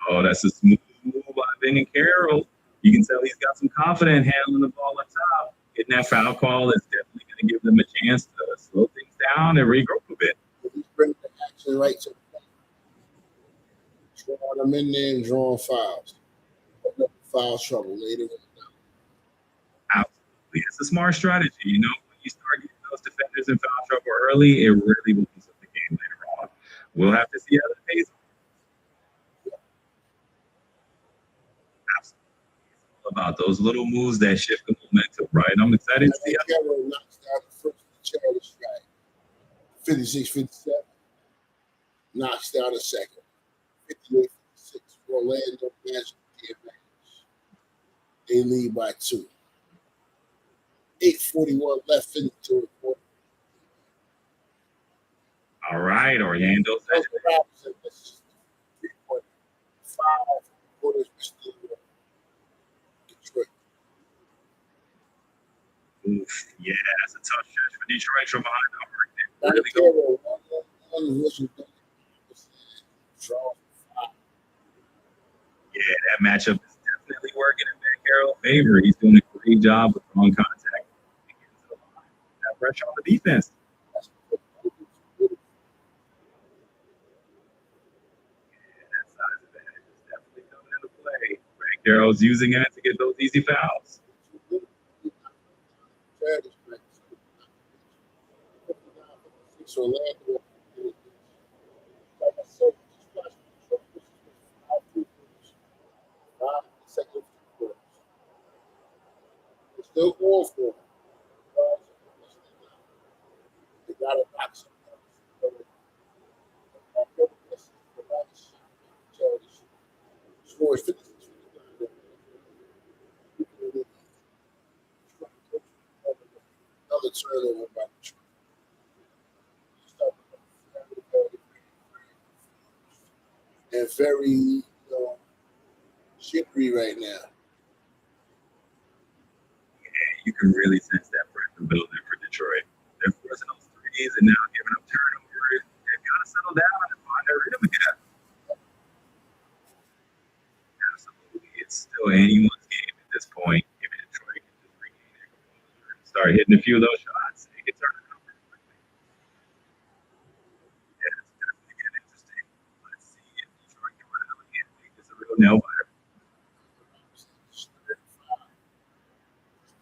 Oh, that's a smooth move by Ben Carroll. You can tell he's got some confidence handling the ball on top. Getting that foul call is definitely going to give them a chance to slow things down and regroup a bit. He's bringing the action right to the point. Drawing them in there and drawing fouls. Foul trouble later on. Absolutely. It's a smart strategy. You know, when you start getting those defenders in foul trouble early, it really opens up the game later on. We'll have to see how that pays off. About those little moves that shift the momentum, right? I'm excited to see how Carroll knocks down the first charity strike. 56-57. Knocks down the second. 58-56. Orlando Magic the advantage. They lead by 2. 8:41 left in the third quarter. All right, Orlando. Robinson, this is 3.5 quarters. Detroit. Oof, yeah, that's a tough stretch for Detroit from behind the arc. Really yeah, that matchup is definitely working in Banchero's favor. He's doing a great job with strong contact. That pressure on the defense. That size advantage is definitely coming into play. Banchero's using it to get those easy fouls. before it finishes. Another turnover by Detroit. And very, jittery right now. You can really sense that pressure building for Detroit. They're forcing those threes and now giving up turnovers. They've got to settle down and find their rhythm again. Absolutely. It's still anyone's game at this point. If Detroit can just regain their composure and start hitting a few of those shots, it can turn it over quickly. Yeah, it's definitely getting interesting. Let's see if Detroit can rally and make this a real nail biter.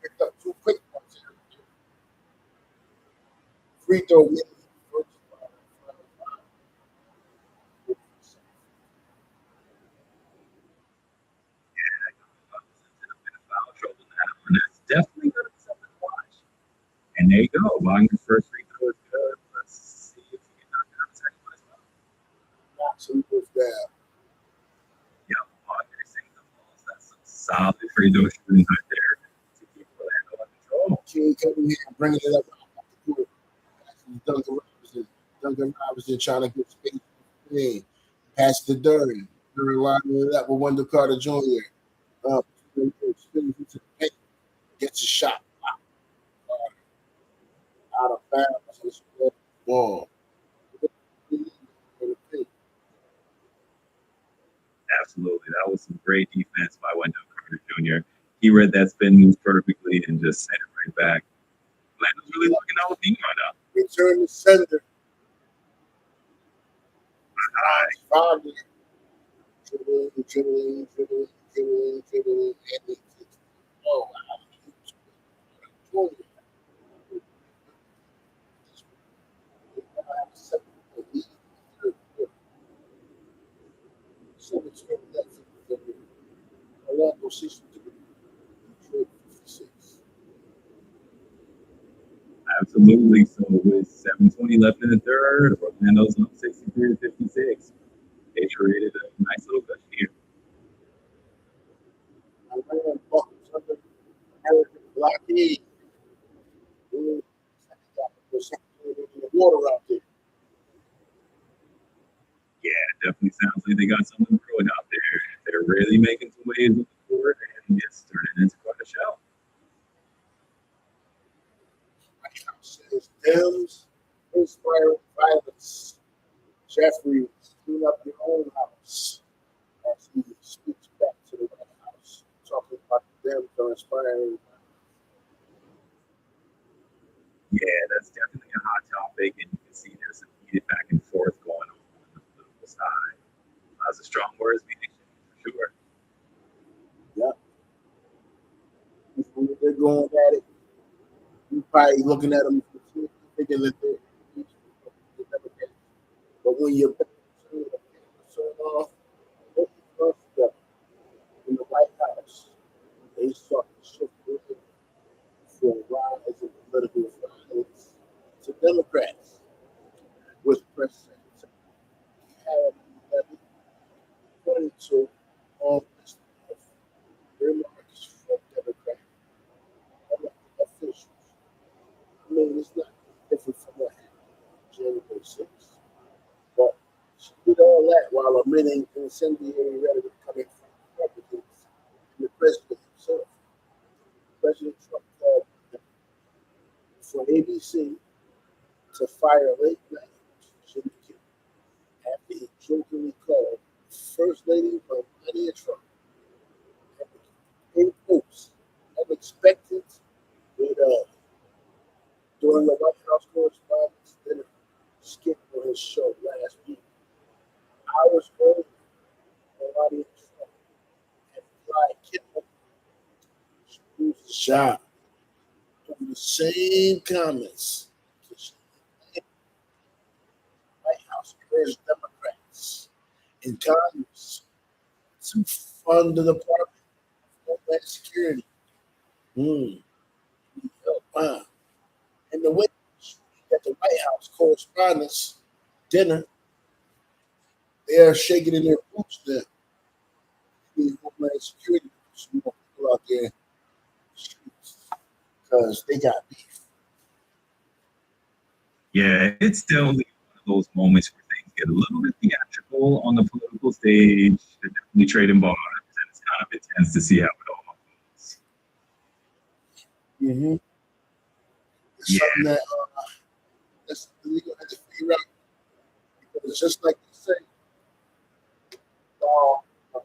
Picked up 2 quick ones here. Free throw win. Foul trouble now, and that's definitely going to be something to watch. And there you go. Wagner's first free throw is good. Let's see if he can knock down the second one as well. Knocks him both down. Yep, Wagner seeing the balls. That's some solid free throw shooting right there to keep Orlando under control. King coming here and bringing it up. Duncan Robinson trying to get space. Pass to Duran. Duran lining it up with Wendell Carter Jr. Spins into the paint. Gets a shot. Out of bounds. Ball. Absolutely. That was some great defense by Wendell Carter Jr. He read that spin move perfectly and just sent it right back. Orlando's really looking out with him right now. Return to sender. Dribbling. And oh, wow. Orlando 63, Detroit 56. Absolutely. So with 7:20 left in the third, Orlando's up 63-56. They created a nice little cushion here. I ran buckets under American blockade. There's something in the water out there. Yeah, it definitely sounds like they got something brewing out there. They're really making some waves with the court, and it's turning into quite a show. White House says Dems inspiring violence. Jeffrey, clean up your own house. As he speaks back to the White House, talking about the Dems are inspiring. Yeah, that's definitely a hot topic, and you can see there's some heated back and forth going on the political side. Lots of strong words being exchanged for sure. Yeah. When they're going at it, you're probably looking at them thinking that they're but when you're off in the White House, they start to shift for a rise in political violence to Democrats, with President Harris pointing to all this remarks from Democrat officials. I mean, it's not different from what happened January 6th, but she did all that while admitting incendiary rhetoric coming from Republicans and the president himself. President Trump called for ABC to fire late night Jimmy Kimmel after he jokingly called First Lady Melania Trump in quotes unexpected with during the White House correspondence dinner skit on his show last week. Hours earlier, Melania Trump had replied Kimmel used the shot over the same comments. White House urged Democrats in Congress to fund the Department of Homeland Security. Wow. And the way at the White House Correspondents' Dinner, they are shaking in their boots now. implement security some more people out there because they got beef. Yeah, it's definitely one of those moments where things get a little bit theatrical on the political stage. They're definitely trading bars, and it's kind of intense to see how it all goes. Mm-hmm. It's something that that's really going to have to figure out. Because just like you say, the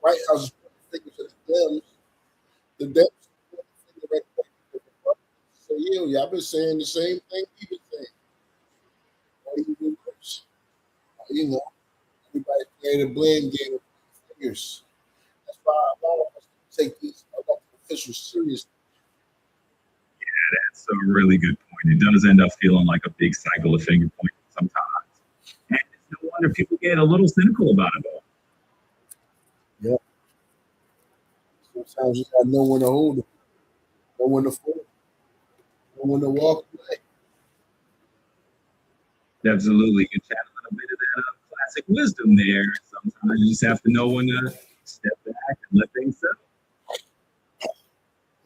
White House is pointing fingers at the Dems. The Dems are pointing fingers at the Republicans. So yeah, I've been saying the same thing we've been saying. Or even worse. You know, everybody playing a blame game with fingers. That's why a lot of us take these elected officials seriously. Yeah, that's a really good point. It does end up feeling like a big cycle of finger pointing sometimes. And it's no wonder people get a little cynical about it all. Yeah. Sometimes you got no one to hold them, no one to fold, no one to walk away. Absolutely. You chat a little bit of that classic wisdom there. Sometimes you just have to know when to step back and let things settle.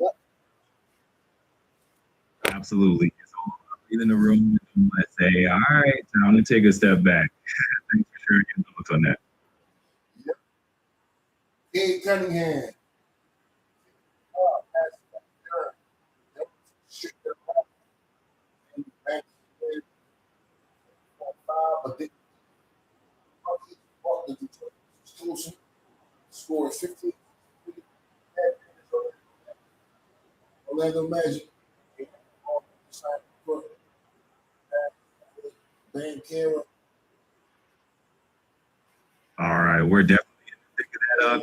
Yep. Absolutely. It's all about being in the room and let's say, all right, time to take a step back. Thanks for sharing your thoughts on that. Yep. Gabe Cunningham. But they bought the Detroit exclusive, scored 15. Orlando Magic. Van Camera. All right, we're definitely picking that up.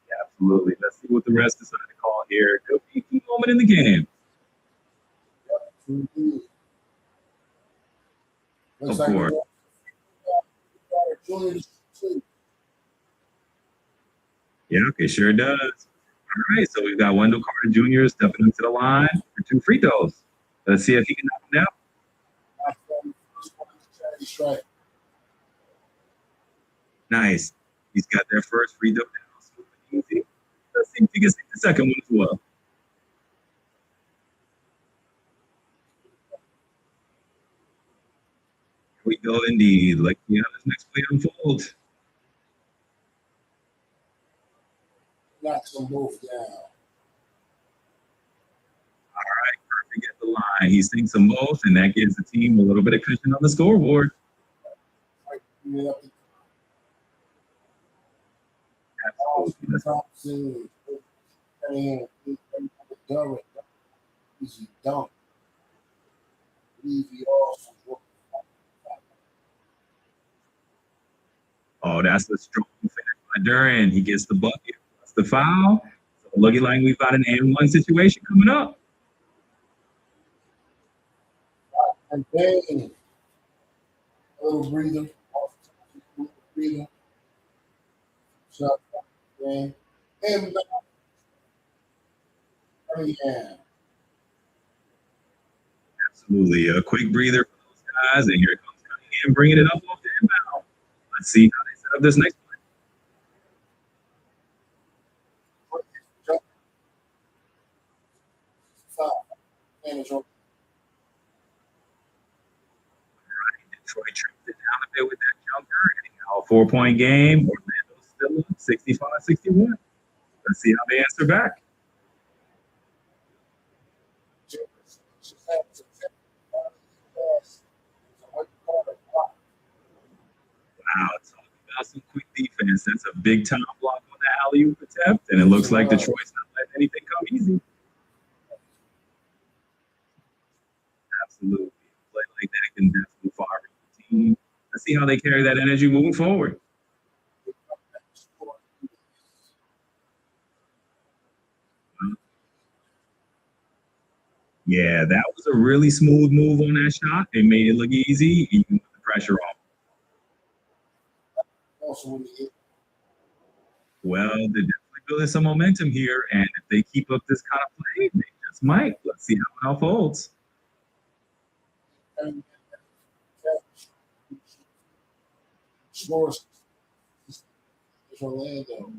Yeah, absolutely. Let's see what the rest decided to call here. Could be a key moment in the game. Of course. Yeah, okay, sure does. All right, so we've got Wendell Carter Jr. stepping into the line for 2 free throws. Let's see if he can knock them down. Nice. He's got their first free throw down. Smooth and easy. Let's see if he gets the second one as well. Here we go, indeed. Let's see how this next play unfolds. Knocks them both down. All right, perfect at the line. He sinks them both, and that gives the team a little bit of cushion on the scoreboard. Absolutely. Easy dunk. Oh, that's a strong finish by Duran. He gets the bucket, plus the foul. So looking like we've got an and-one situation coming up. And then a little breather. Shot. And absolutely. A quick breather for those guys. And here comes Cunningham bringing it up off the inbound. Let's see how they set up this next play. All right, Detroit tripped it down a bit with that jumper. Anyhow, 4-point game. Orlando's still up 65-61. Let's see how they answer back. Wow, talking about some quick defense. That's a big time block on the alley-oop attempt, and it looks like Detroit's not letting anything come easy. Absolutely. A play like that can definitely fire the team. Let's see how they carry that energy moving forward. Yeah, that was a really smooth move on that shot. They made it look easy, even with the pressure off. Well, they're definitely building some momentum here, and if they keep up this kind of play, they just might. Let's see how it unfolds. Scores. Orlando.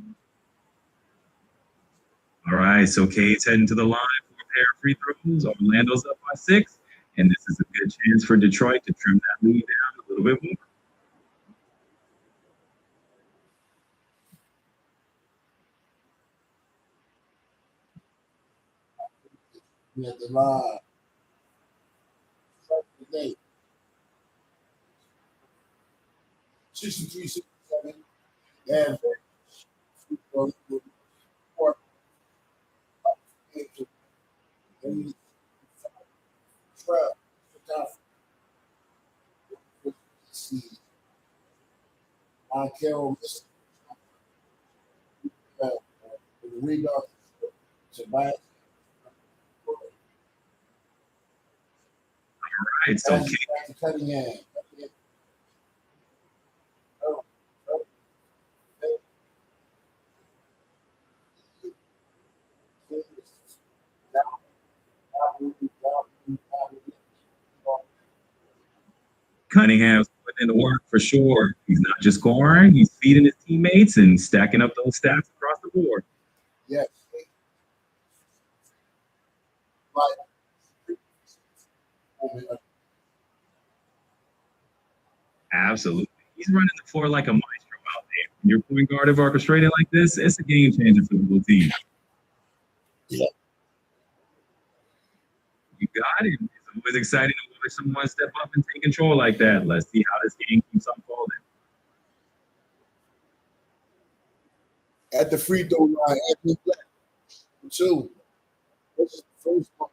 All right, so Cade's heading to the line for a pair of free throws. Orlando's up by 6, and this is a good chance for Detroit to trim that lead down a little bit more. At the line. 63, 67. Yeah, Carroll missed the rebound. Tobias. All right, so Cade. Cunningham. Cunningham's putting in the work for sure. He's not just scoring, he's feeding his teammates and stacking up those stats across the board. Yes. Absolutely. He's running the floor like a maestro out there. When you're point guard of orchestrating like this, it's a game changer for the whole team. Yeah. You got it. It's always exciting to watch someone step up and take control like that. Let's see how this game keeps unfolding. At the free throw line, Anthony Black, 2. This is the first one.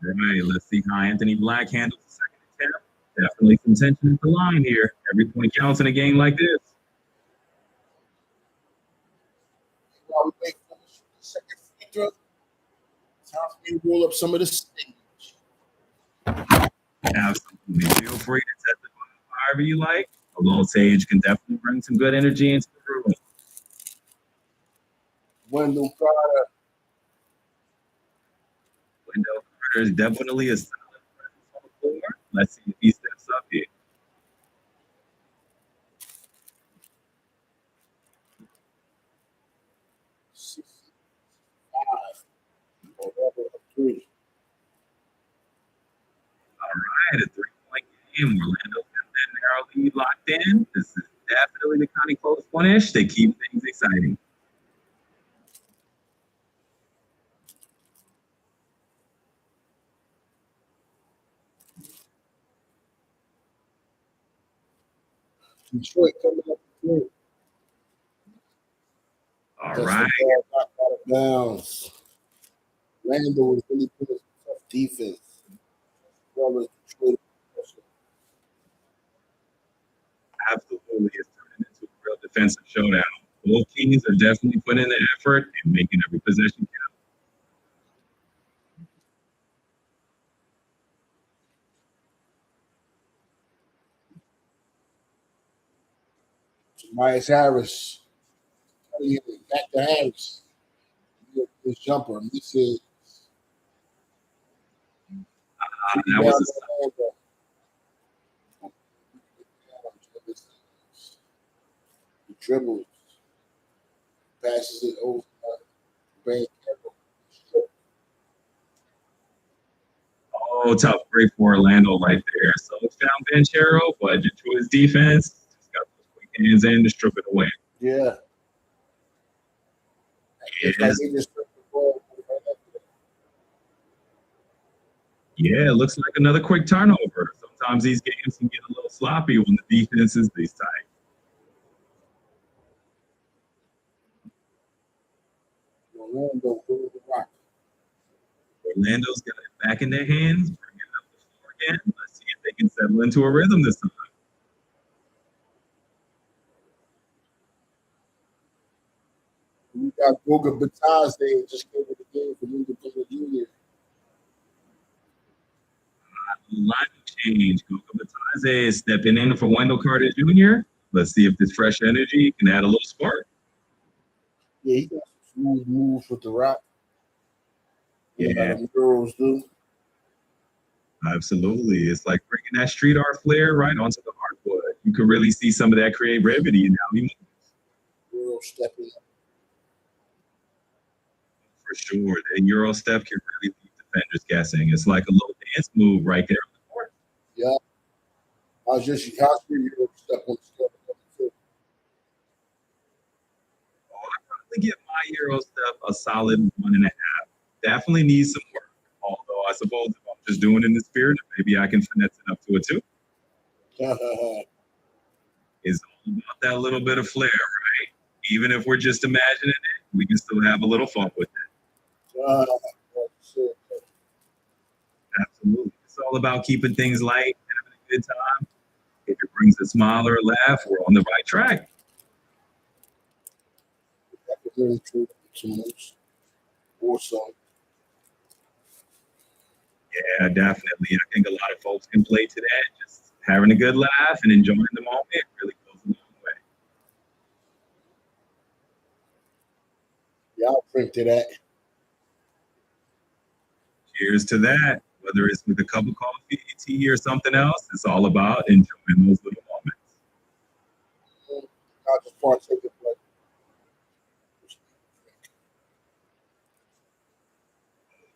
All right, let's see how Anthony Black handles the second attempt. Definitely some tension at the line here. Every point counts in a game like this. While we wait for the second free throw, time for me to roll up some of the stage. Absolutely. Feel free to test it however you like. A little sage can definitely bring some good energy into the room. Wendell Carter. Wendell Carter is definitely a solid presence on the floor. Let's see if he steps up here. All right, a 3-point game. Orlando's got that narrow lead locked in. This is definitely the kind of close one-ish. They keep things exciting. Detroit coming up through. All right. Bounds. Orlando is really putting tough defense. Well as Detroit. Absolutely. It's turning into a real defensive showdown. Both teams are definitely putting in the effort and making every possession count. Tobias Harris. Back to Harris. This jumper misses. That was the dribbles. Passes it over. Oh, tough break for Orlando right there. So it's down Banchero, but Detroit's defense just got those quick hands in to strip it away. Yeah. Yeah, it looks like another quick turnover. Sometimes these games can get a little sloppy when the defense is this tight. Orlando's got it back in their hands, bring it up the floor again. Let's see if they can settle into a rhythm this time. We got Goga Batazzi just came to the game for Independent Union. Line change. Goga Batazzi is stepping in for Wendell Carter Jr. Let's see if this fresh energy can add a little spark. Yeah, he got some smooth moves with the rock. Yeah, girls do. Absolutely. It's like bringing that street art flair right onto the hard you can really see some of that creativity in how he moves. Euro stepping up. For sure. That Euro step can really leave defenders guessing. It's like a little dance move right there on the court. Yeah. How's your Euro step on the scale? Oh, I probably give my Euro step a solid 1.5. Definitely needs some work. Although I suppose if I'm just doing it in the spirit, maybe I can finesse it up to a 2. It's all about that little bit of flair, right? Even if we're just imagining it, we can still have a little fun with it. Absolutely. It's all about keeping things light, having a good time. If it brings a smile or a laugh, we're on the right track. That's really true. Or so. Yeah, definitely. I think a lot of folks can play to that. Just having a good laugh and enjoying the moment really goes a long way. Yeah, I'll drink to that. Cheers to that. Whether it's with a cup of coffee, tea, or something else, it's all about enjoying those little moments. I'll just partake of like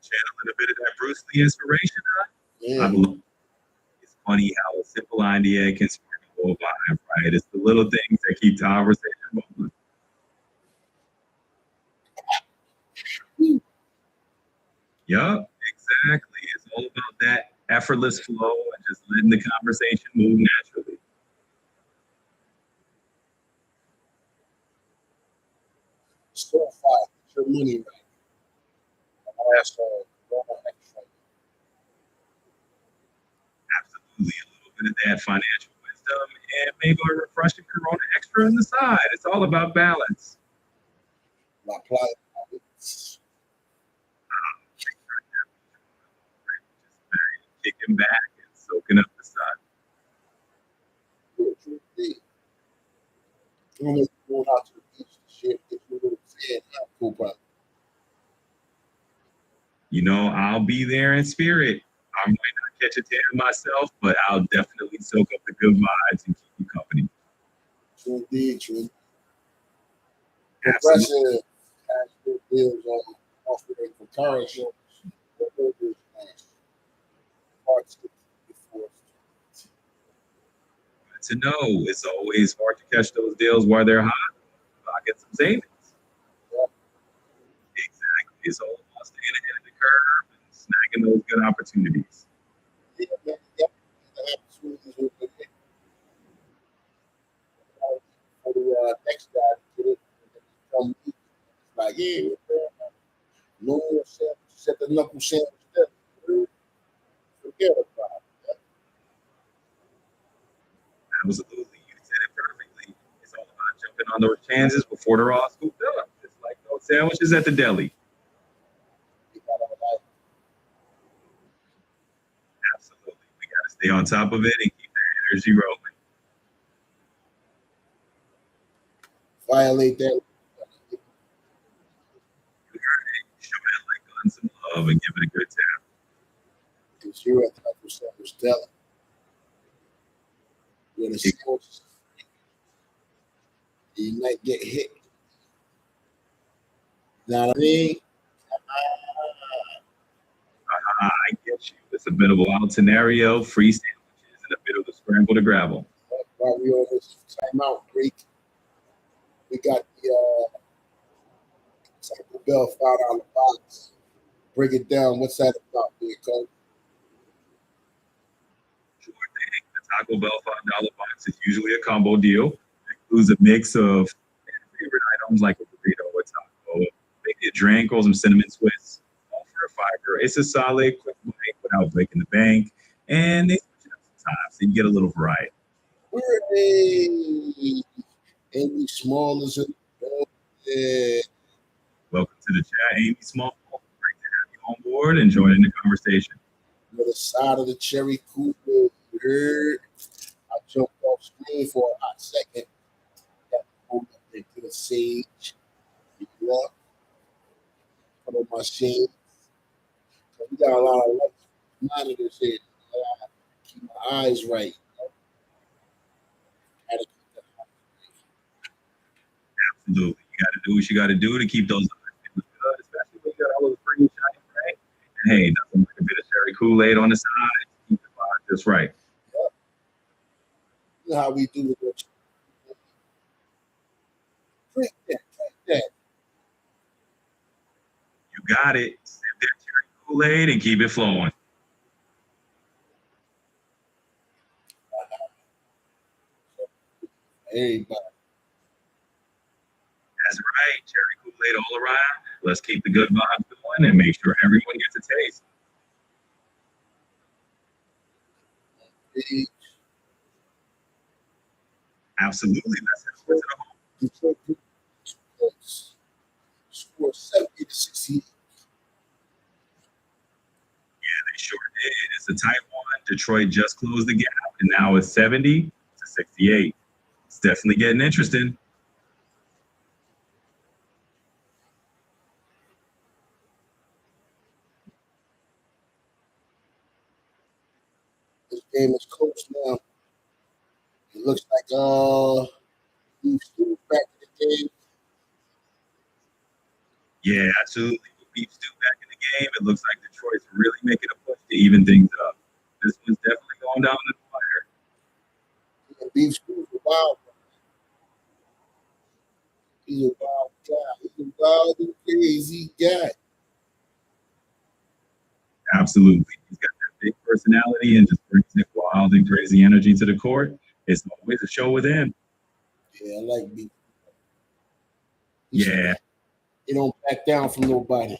Channeling a bit of that Bruce Lee inspiration. yeah. I believe it's funny how a simple idea can spark a whole vibe, right? It's the little things that keep the conversation rolling. Yup, exactly. It's all about that effortless flow and just letting the conversation move naturally. Still fire. Get your money right. Also, Absolutely. A little bit of that financial wisdom and maybe a refreshing Corona extra on the side. It's all about balance. my plot. Kicking back and soaking up the sun. Going out to the beach and shit, get you a little fan. Cool problem. You know, I'll be there in spirit. I might not catch a tan myself, but I'll definitely soak up the good vibes and keep you company. True indeed, true. Absolutely. Progressive has good deals on offering for car insurance. Parts before. Good to know. It's always hard to catch those deals while they're hot. I'll get some savings. Yeah. Exactly. It's all about staying ahead of the curve and snagging those good opportunities. Yeah. The opportunities will be there. For the next guy to get it, and then come meet. It's like, yeah, no more sandwich. Set the knuckle sandwich there. Forget about it. Absolutely. You said it perfectly. It's all about jumping on those chances before they're all scooped up. It's like those sandwiches at the deli. You gotta like Absolutely. We got to stay on top of it and keep that energy rolling. violate that. Show that like gun some love and give it a good tap. Because you're at the knuckle sandwich deli. Where the sandwich, you might get hit. You know what I mean? I get you. It's a bit of a wild scenario, free sandwiches, and a bit of a scramble to grab. While we on this timeout break, we got the Taco Bell $5 box. Break it down. What's that about, big coach? Sure thing. The Taco Bell $5 box is usually a combo deal. It includes a mix of favorite items like a burrito or taco, maybe a drink or some cinnamon Swiss, all for a fiver. It's a solid, quick bite without breaking the bank, and they switch it up sometimes, so you get a little variety. Hooray! Amy Small is in the Welcome to the chat, Amy Small. Great to have you on board and joining the conversation. on the side of the cherry coupe. You heard? I jumped off screen for a hot second. Got to hold up there to the sage. You know? Put on my shades. So we got a lot of lights monitors here. Keep my eyes right. Absolutely. You got to do what you got to do to keep those eyes feeling good, especially when you got all those pretty shiny things. And hey, nothing like a bit of cherry Kool-Aid on the side. Keep the vibe just right. You know how we do it. Drink that. You got it. Sip that cherry Kool-Aid and keep it flowing. Everybody. That's right. Cherry Kool-Aid all around. Let's keep the good vibes going and make sure everyone gets a taste. Absolutely. Let's head over to the home. Detroit scored 70-68. Yeah, they sure did. It's a tight one. Detroit just closed the gap, and now it's 70-68. It's definitely getting interesting. This game is close now. It looks like he's still back in the game. Yeah, absolutely. With Beef Stew back in the game, it looks like Detroit's really making a push to even things up. This one's definitely going down the wire. And Beef Stew's a wild one. He's a wild guy. He's a wild and crazy guy. Absolutely. He's got that big personality and just brings that wild and crazy energy to the court. It's always a show with him. Yeah, I like Beef. Yeah. He don't back down from nobody.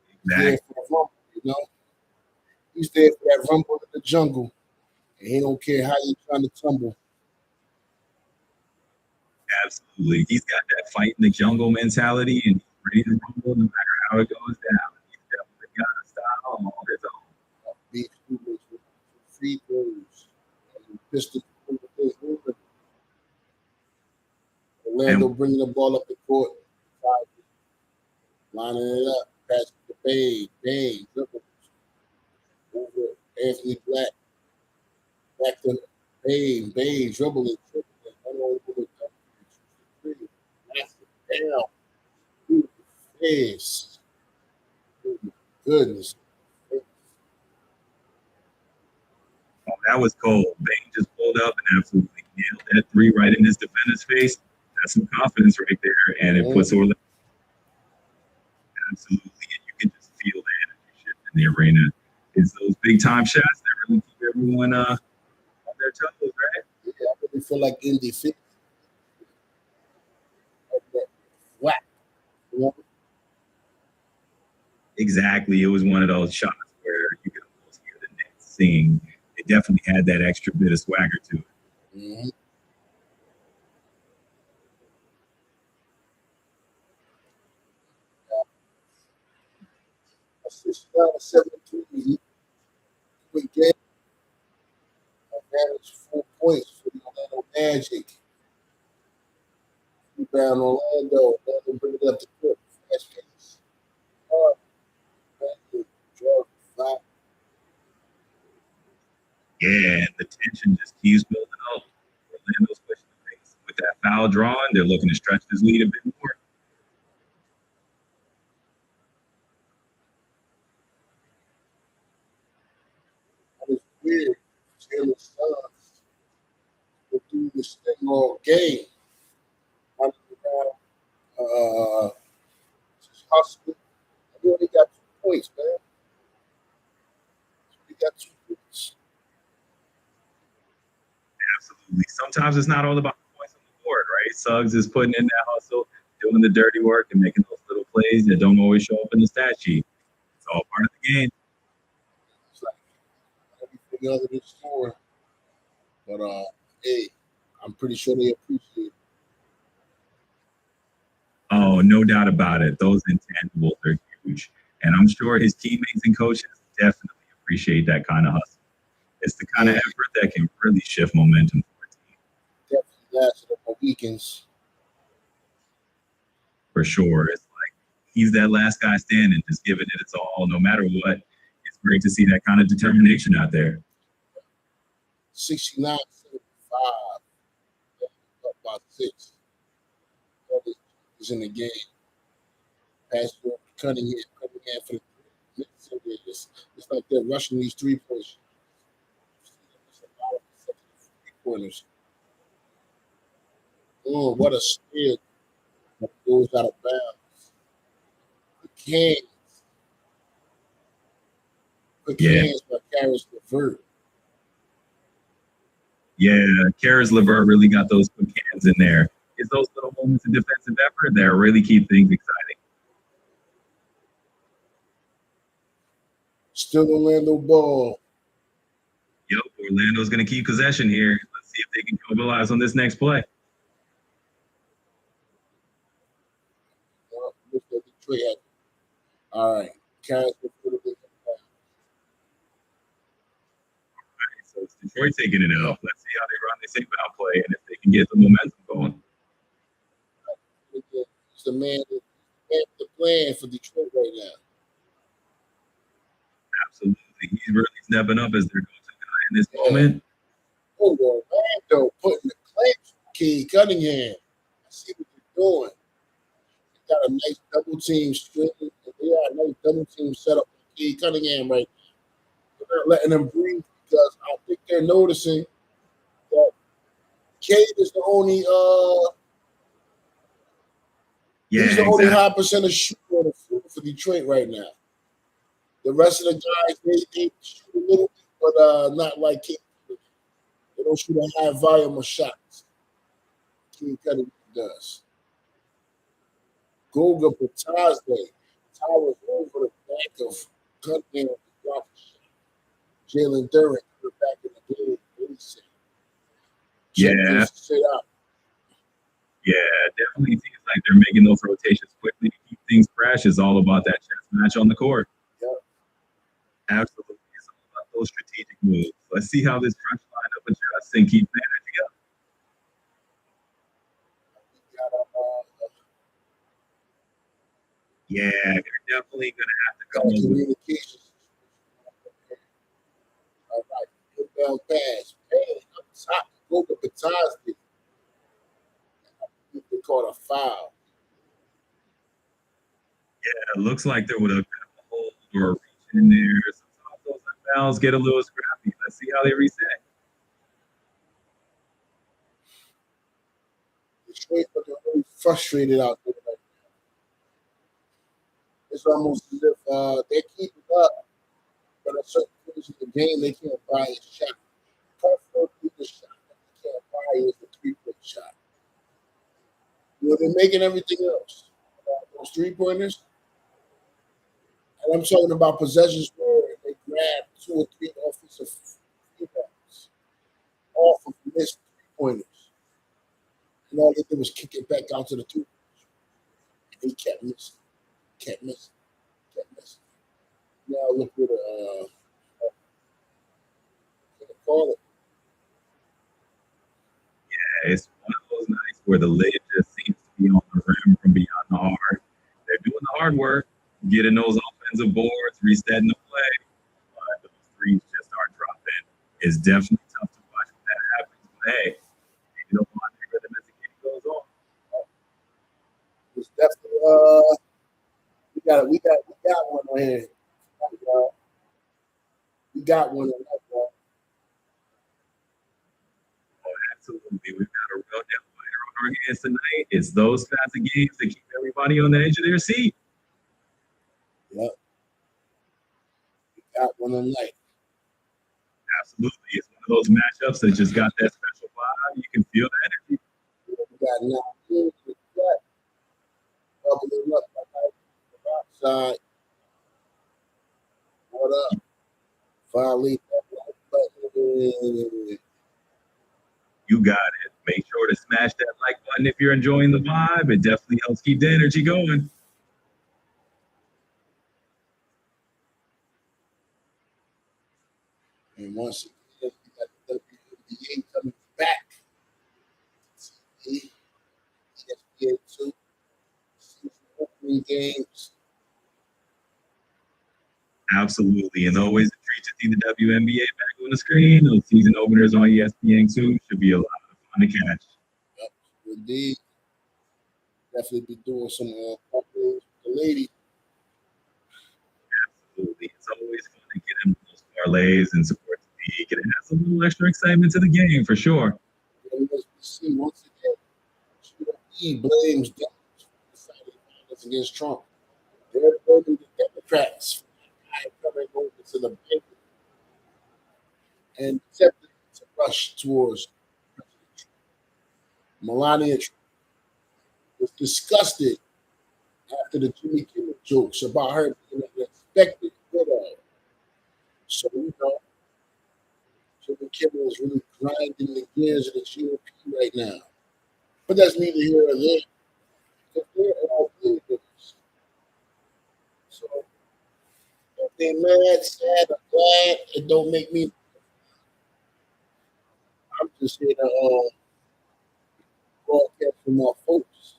He's Exactly. there for the rumble, you know. He's there for that rumble in the jungle. And he don't care how you trying to tumble. Absolutely. He's got that fight in the jungle mentality and he's ready to rumble no matter how it goes down. He's definitely got a style of all his own. Beef Stew with free throws. And Pistons moving. Orlando bringing the ball up the court. Lining it up. Pass to Bane. Dribble. Over Anthony Black. Back to Bane. Dribbling. Down. Beautiful face. Oh my goodness. Oh, that was cold. Bane just pulled up and absolutely nailed that three right in his defender's face. That's some confidence right there. And it puts Orlando. Absolutely. And you can just feel the energy shift in the arena. It's those big time shots that really keep everyone on their toes, right? Yeah, I really feel like Indy fit. Whack. You know? Exactly. It was one of those shots where you could almost hear the Nets sing. It definitely had that extra bit of swagger to it. Mm-hmm. It's 72. Quick game. Advantage 4 points for the Orlando Magic. Rebound Orlando. Orlando bring it up to court. Fast pace. Yeah, the tension just keeps building up. Orlando's pushing the pace. With that foul drawn, they're looking to stretch this lead a bit more. That was weird. Taylor Sons will do this thing all game. Running around, just hustling. He only got 2 points, man. He got 2 points. Absolutely. Sometimes it's not all about the points on the board, right? Suggs is putting in that hustle, doing the dirty work, and making those little plays that don't always show up in the stat sheet. It's all part of the game. It's like everything other than scoring. But hey, I'm pretty sure they appreciate it. Oh, no doubt about it. Those intangibles are huge. And I'm sure his teammates and coaches definitely appreciate that kind of hustle. It's the kind of effort that can really shift momentum for a team. Definitely lasted on weekends. For sure. It's like he's that last guy standing, just giving it its all, no matter what. It's great to see that kind of determination out there. 69-75. Up by 6. is in the game. Pass to Cunningham for the it's like they're rushing these 3-pointers. There's a lot of 3-pointers. Oh, what a steal that goes out of bounds. Quick hands by Karis LeVert. Yeah, Karis LeVert really got those quick hands in there. It's those little moments of defensive effort that really keep things exciting. Still Orlando ball. Yep, Orlando's going to keep possession here. Let's see if they can capitalize on this next play. All right. Karis LeVert. So it's Detroit taking it out. Let's see how they run this inbound play and if they can get the momentum going. He's the man that's the plan for Detroit right now. Absolutely. He's really stepping up as their go-to guy in this moment. Oh, Orlando putting the clamps on Key Cunningham. I see what they're doing. They got a nice double team string. They got a nice double team set up for Key Cunningham right now. They're not letting him breathe because I think they're noticing that Cade is the only he's the only high percentage shooter on the floor for Detroit right now. The rest of the guys, they shoot a little bit, but not like Cade. They don't shoot a high volume of shots. Cade Cunningham does. Goga Batazde towers over the back of Cunningham to block the shot. Jalen Duren put it back in the game. Yeah. Yeah, definitely seems like they're making those rotations quickly to keep things fresh. It's all about that chess match on the court. Yep. Absolutely. It's all about those strategic moves. Let's see how this crunch lineup adjusts and keep managing together. Yeah, they're definitely going to have to come up with communications. All right, inbound pass. Hey, up top, Goga Batazde. They caught a foul. Yeah, it looks like there would have been a hold or a reach in there. Sometimes those fouls get a little scrappy. Let's see how they reset. Detroit looking really frustrated out there right now. It's almost as if they keep it up, but at certain points in the game, they can't buy a shot. Preferably the shot that they can't buy is the 3-point shot. You know, they're making everything else. Those 3-pointers. And I'm talking about possessions where they grab 2 or 3 offensive rebounds off of missed 3-pointers. And all they did was kick it back out to the 2. And he kept missing. Now look at call it. Yeah, it's one of those nights where the lid just seems to be on the rim from beyond the arc. They're doing the hard work, getting those offensive boards, resetting the play, but those threes just aren't dropping. It's definitely tough to watch when that happens. But hey, you don't want to rhythm as the game goes on. It's definitely we got one right here. We got one in that ball. Oh, absolutely. We've got a real deadliner on our hands tonight. It's those kinds of games that keep everybody on the edge of their seat. Yep. We got one tonight. Absolutely. It's one of those matchups that just got that special vibe. You can feel the energy. We got 9 games with that. Bubbling up like the outside. What up? Violate that button. You got it. Make sure to smash that like button if you're enjoying the vibe. It definitely helps keep the energy going. And once again, we got the WNBA coming back. ESPN 2. Season opening games. Absolutely. And always a treat to see the WNBA back on the screen. Those season openers on ESPN 2 should be a lot of fun to catch. Yep, indeed. Definitely be doing some with the lady. Absolutely. It's always fun to get in those parlays and support the league. And it adds a little extra excitement to the game for sure. And as we see once again, GOP blames Democrats for deciding violence against Trump. They're blaming the Democrats for coming over to the bank and accepting to rush towards President Trump. Melania Trump was disgusted after the Jimmy Kimmel jokes about her being an expected widow. So, Jimmy Kimmel is really grinding the gears of the GOP right now. But that's neither here nor there. Because they're all billionaires. So, if they're mad, sad, or glad, it don't make me. I'm just here to broadcast from our folks.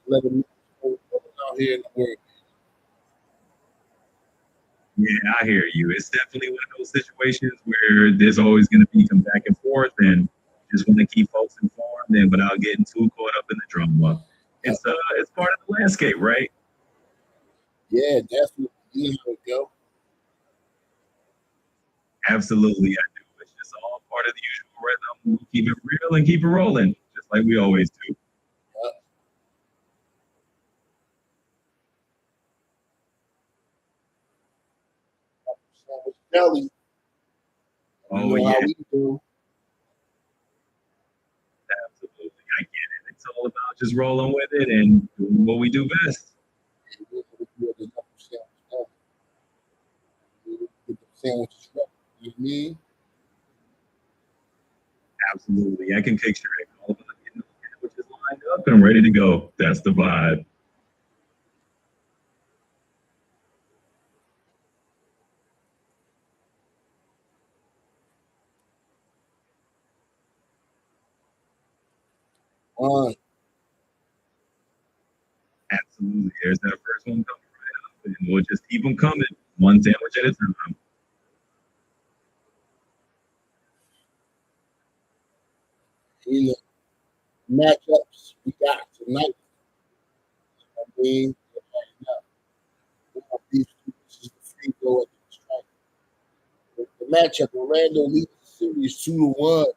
Let them know what's out here in the world. Yeah, I hear you. It's definitely one of those situations where there's always going to be some back and forth, and just want to keep folks informed and without getting too caught up in the drama. It's part of the landscape, right? Yeah, definitely. You know how it go. Absolutely, I do. It's just all part of the usual rhythm. We'll keep it real and keep it rolling, just like we always do. DELI. Oh, yeah. How we do. Absolutely, I get it. It's all about just rolling with it and doing what we do best. Sandwiches, you mean? Absolutely, I can picture it. All about getting those sandwiches lined up and ready to go. That's the vibe. Absolutely. There's that first one coming right up, and we'll just keep them coming, one sandwich at a time. You know, matchups we got tonight. I mean, these two, this is the free throw at the strike. The matchup, Orlando leads the series 2-1.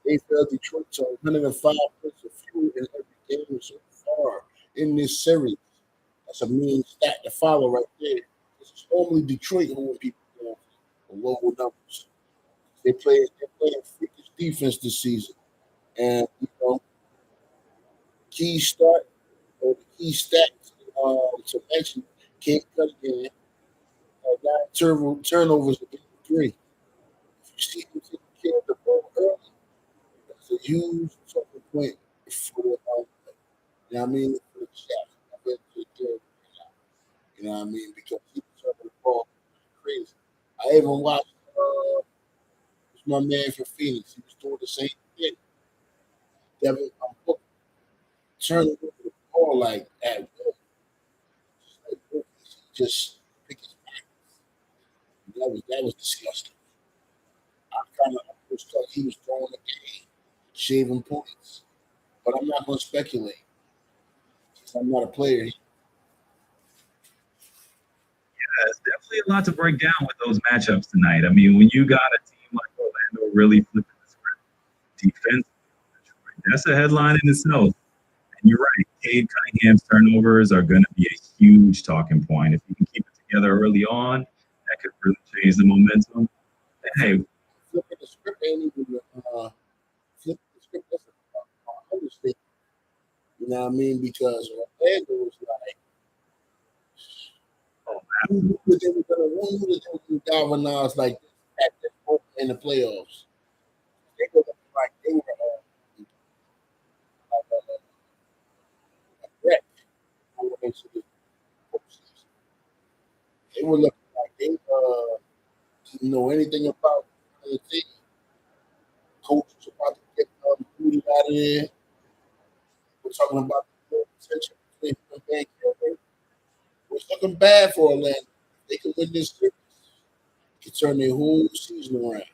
They fell Detroit to 105 points of fewer in every game so far in this series. That's a mean stat to follow right there. This is normally Detroit holding people down for lower numbers. They're playing freakish defense this season. And key start or the key stats to mention can't cut again. 9 turnovers against 3. If you see him taking care of the ball early, that's a huge talking point for you know what I mean, for the chat. I bet you know what I mean, because he was turning the ball crazy. I even watched my man from Phoenix. He was doing the same thing. Devin Booker turning over the ball like at will. Just pick his back. That was disgusting. I kind of thought he was throwing a game, shaving points. But I'm not going to speculate. I'm not a player. Yeah, it's definitely a lot to break down with those matchups tonight. I mean, when you got a team like Orlando really flipping the script defensively, that's a headline in itself. And you're right, Cade Cunningham's turnovers are going to be a huge talking point. If you can keep it together early on, that could really change the momentum. And hey, flipping the script ain't even flipping the script. That's a understatement. You know what I mean? Because Orlando was like, who they were going to galvanize like this at this point in the playoffs? They were like they were like a wreck going into the postseason. They were looking like they didn't know anything about the team. Coach was about to get booted out of there. We're talking about the potential between him and Van Gilbert. It's looking bad for Orlando. They could win this series. Could turn their whole season around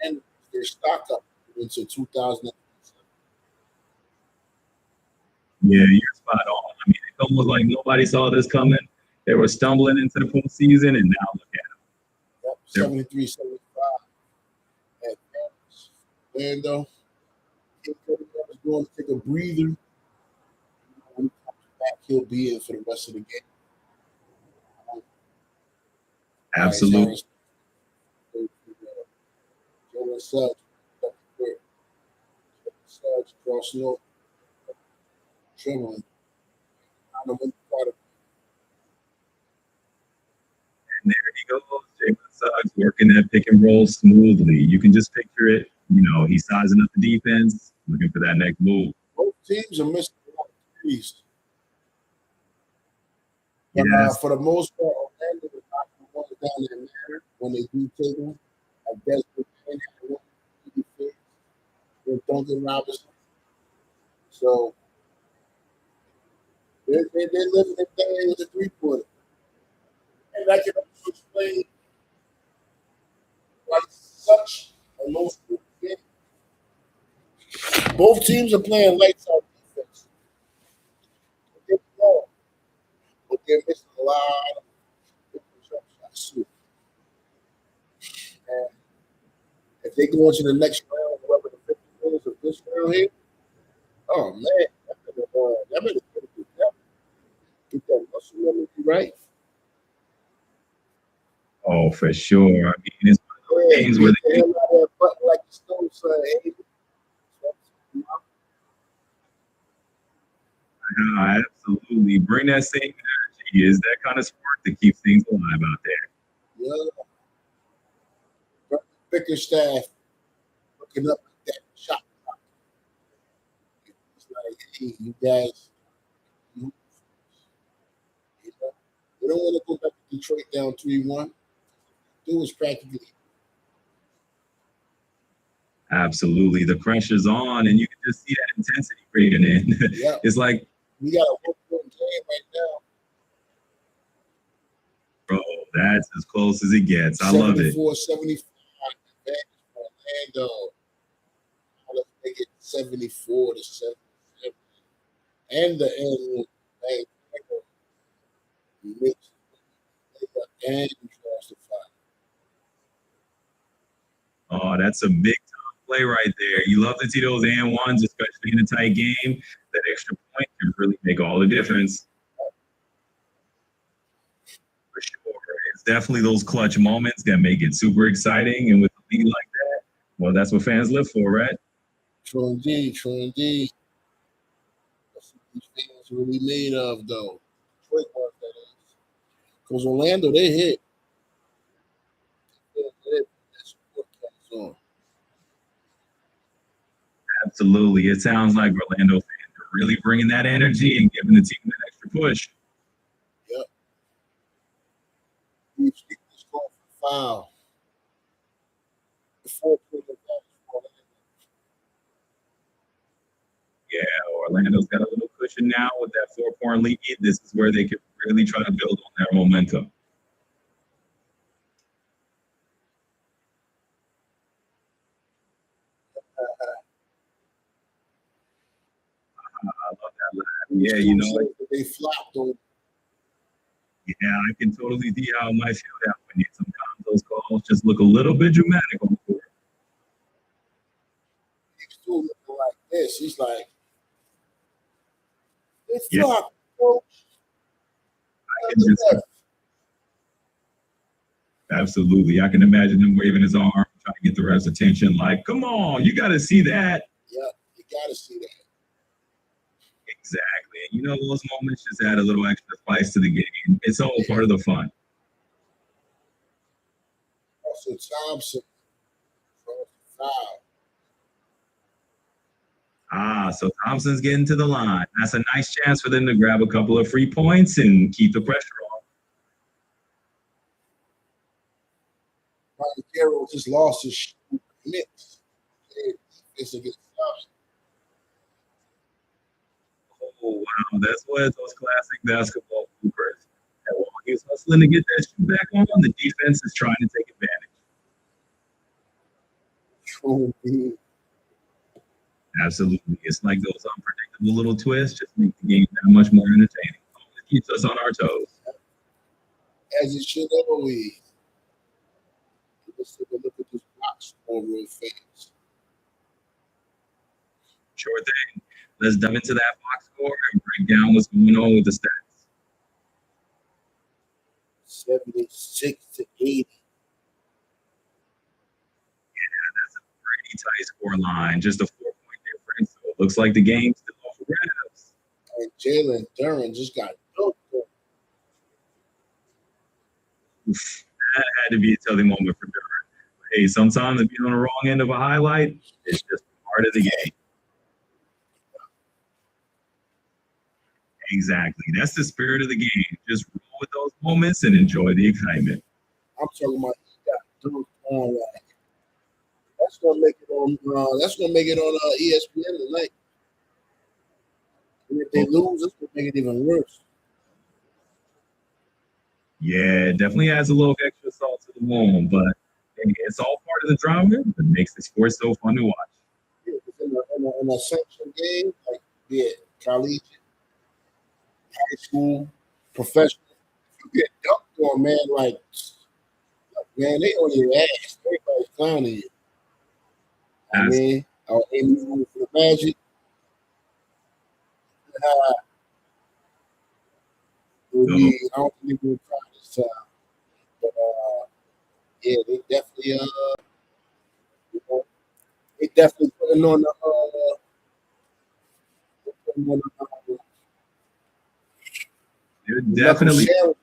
and their stock up into 2000. Yeah, you're spot on. I mean, it's almost like nobody saw this coming. They were stumbling into the postseason, and now look at Yep, 73, 75. Orlando. Kid Cudi was going to take a breather. When he comes back, he'll be in for the rest of the game. absolutely. Jalen Suggs, Suggs crossing over, dribbling. I don't know part of And there he goes. Jalen Suggs working that pick and roll smoothly. You can just picture it. You know, he's sizing up the defense, looking for that next move. both teams are missing a lot of threes. Yes. For the most part, Orlando is not the ones down that matter when they do take them. I guess they can have one defense with Duncan Robinson. So they're living their thing with a three-pointer. And I can also explain why such a low score game. Both teams are playing lights out defense. They're strong, but they're missing a lot of different jump shots too. And if they go into the next round, whoever the 50 minutes of this round here, oh man, that better get that muscle memory right. Oh, for sure. I mean, it's one of those games where they hell out of that butt like the stone son. absolutely bring that same energy. Is that kind of sport that keeps things alive out there? Yeah. Bickerstaff looking up at that shot clock. It's like, hey, you guys, you don't want to go back to Detroit down 3-1. It was practically. Absolutely. The pressure's on, and you can just see that intensity creeping in. Yep. It's like, we got a 1-point game right now. Bro, that's as close as it gets. I love it. 74-75 advantage for Orlando. Let's make it 74-7. And the end, and justified. Oh, that's a big time play right there. You love to see those and ones, especially in a tight game. That extra point can really make all the difference. For sure. It's definitely those clutch moments that make it super exciting. And with a lead like that, well, that's what fans live for, right? True indeed. That's what these fans really made of, though. Detroit was, that is. Because Orlando, they hit. That's what comes on. Absolutely. It sounds like Orlando fans are really bringing that energy and giving the team that extra push. Yep. We've seen this call for foul. Yeah, Orlando's got a little cushion now with that 4-point lead. This is where they can really try to build on their momentum. I love that line. Yeah, you know, they flopped on. Yeah, I can totally see how it might feel that when sometimes those calls just look a little bit dramatic on the court. He's still looking like this. He's like, it's flopped, coach. Absolutely. I can imagine him waving his arm, trying to get the ref's attention, like, come on, you got to see that. Yeah, you got to see that. Exactly. And you know, those moments just add a little extra spice to the game. It's all part of the fun. Also, Thompson for foul. So Thompson's getting to the line. That's a nice chance for them to grab a couple of free points and keep the pressure on. Martin Carroll just lost his mix. It's against Thompson. Oh, wow. That's what those classic basketball bloopers. And while he was hustling to get that shoot back on, the defense is trying to take advantage. True indeed. Absolutely. It's like those unpredictable little twists just make the game that much more entertaining. It keeps us on our toes. As it should always. Let's take a look at this box score real fast. Sure thing. Let's dive into that box score and break down what's going on with the stats. 76 to 80. That's a pretty tight score line, just a 4-point difference. So it looks like the game's still off for grabs. And Jalen Duran just got dunked on. That had to be a telling moment for Durant. Hey, sometimes if you're on the wrong end of a highlight, it's just part of the game. Exactly. That's the spirit of the game. Just roll with those moments and enjoy the excitement. I'm talking about he got dunked on. Like, that's gonna make it on. That's gonna make it on ESPN tonight. And if they lose, it's gonna make it even worse. Yeah, it definitely adds a little extra salt to the wound, but hey, it's all part of the drama that makes the sport so fun to watch. Yeah, in a section game, like collegiate, high school, professional, if you get dunked on, man, like man, they on your ass. Everybody's clowning you. I mean, Amy for the Magic. I don't think we'll try this time. But yeah, they definitely you know, they definitely putting on the They're definitely the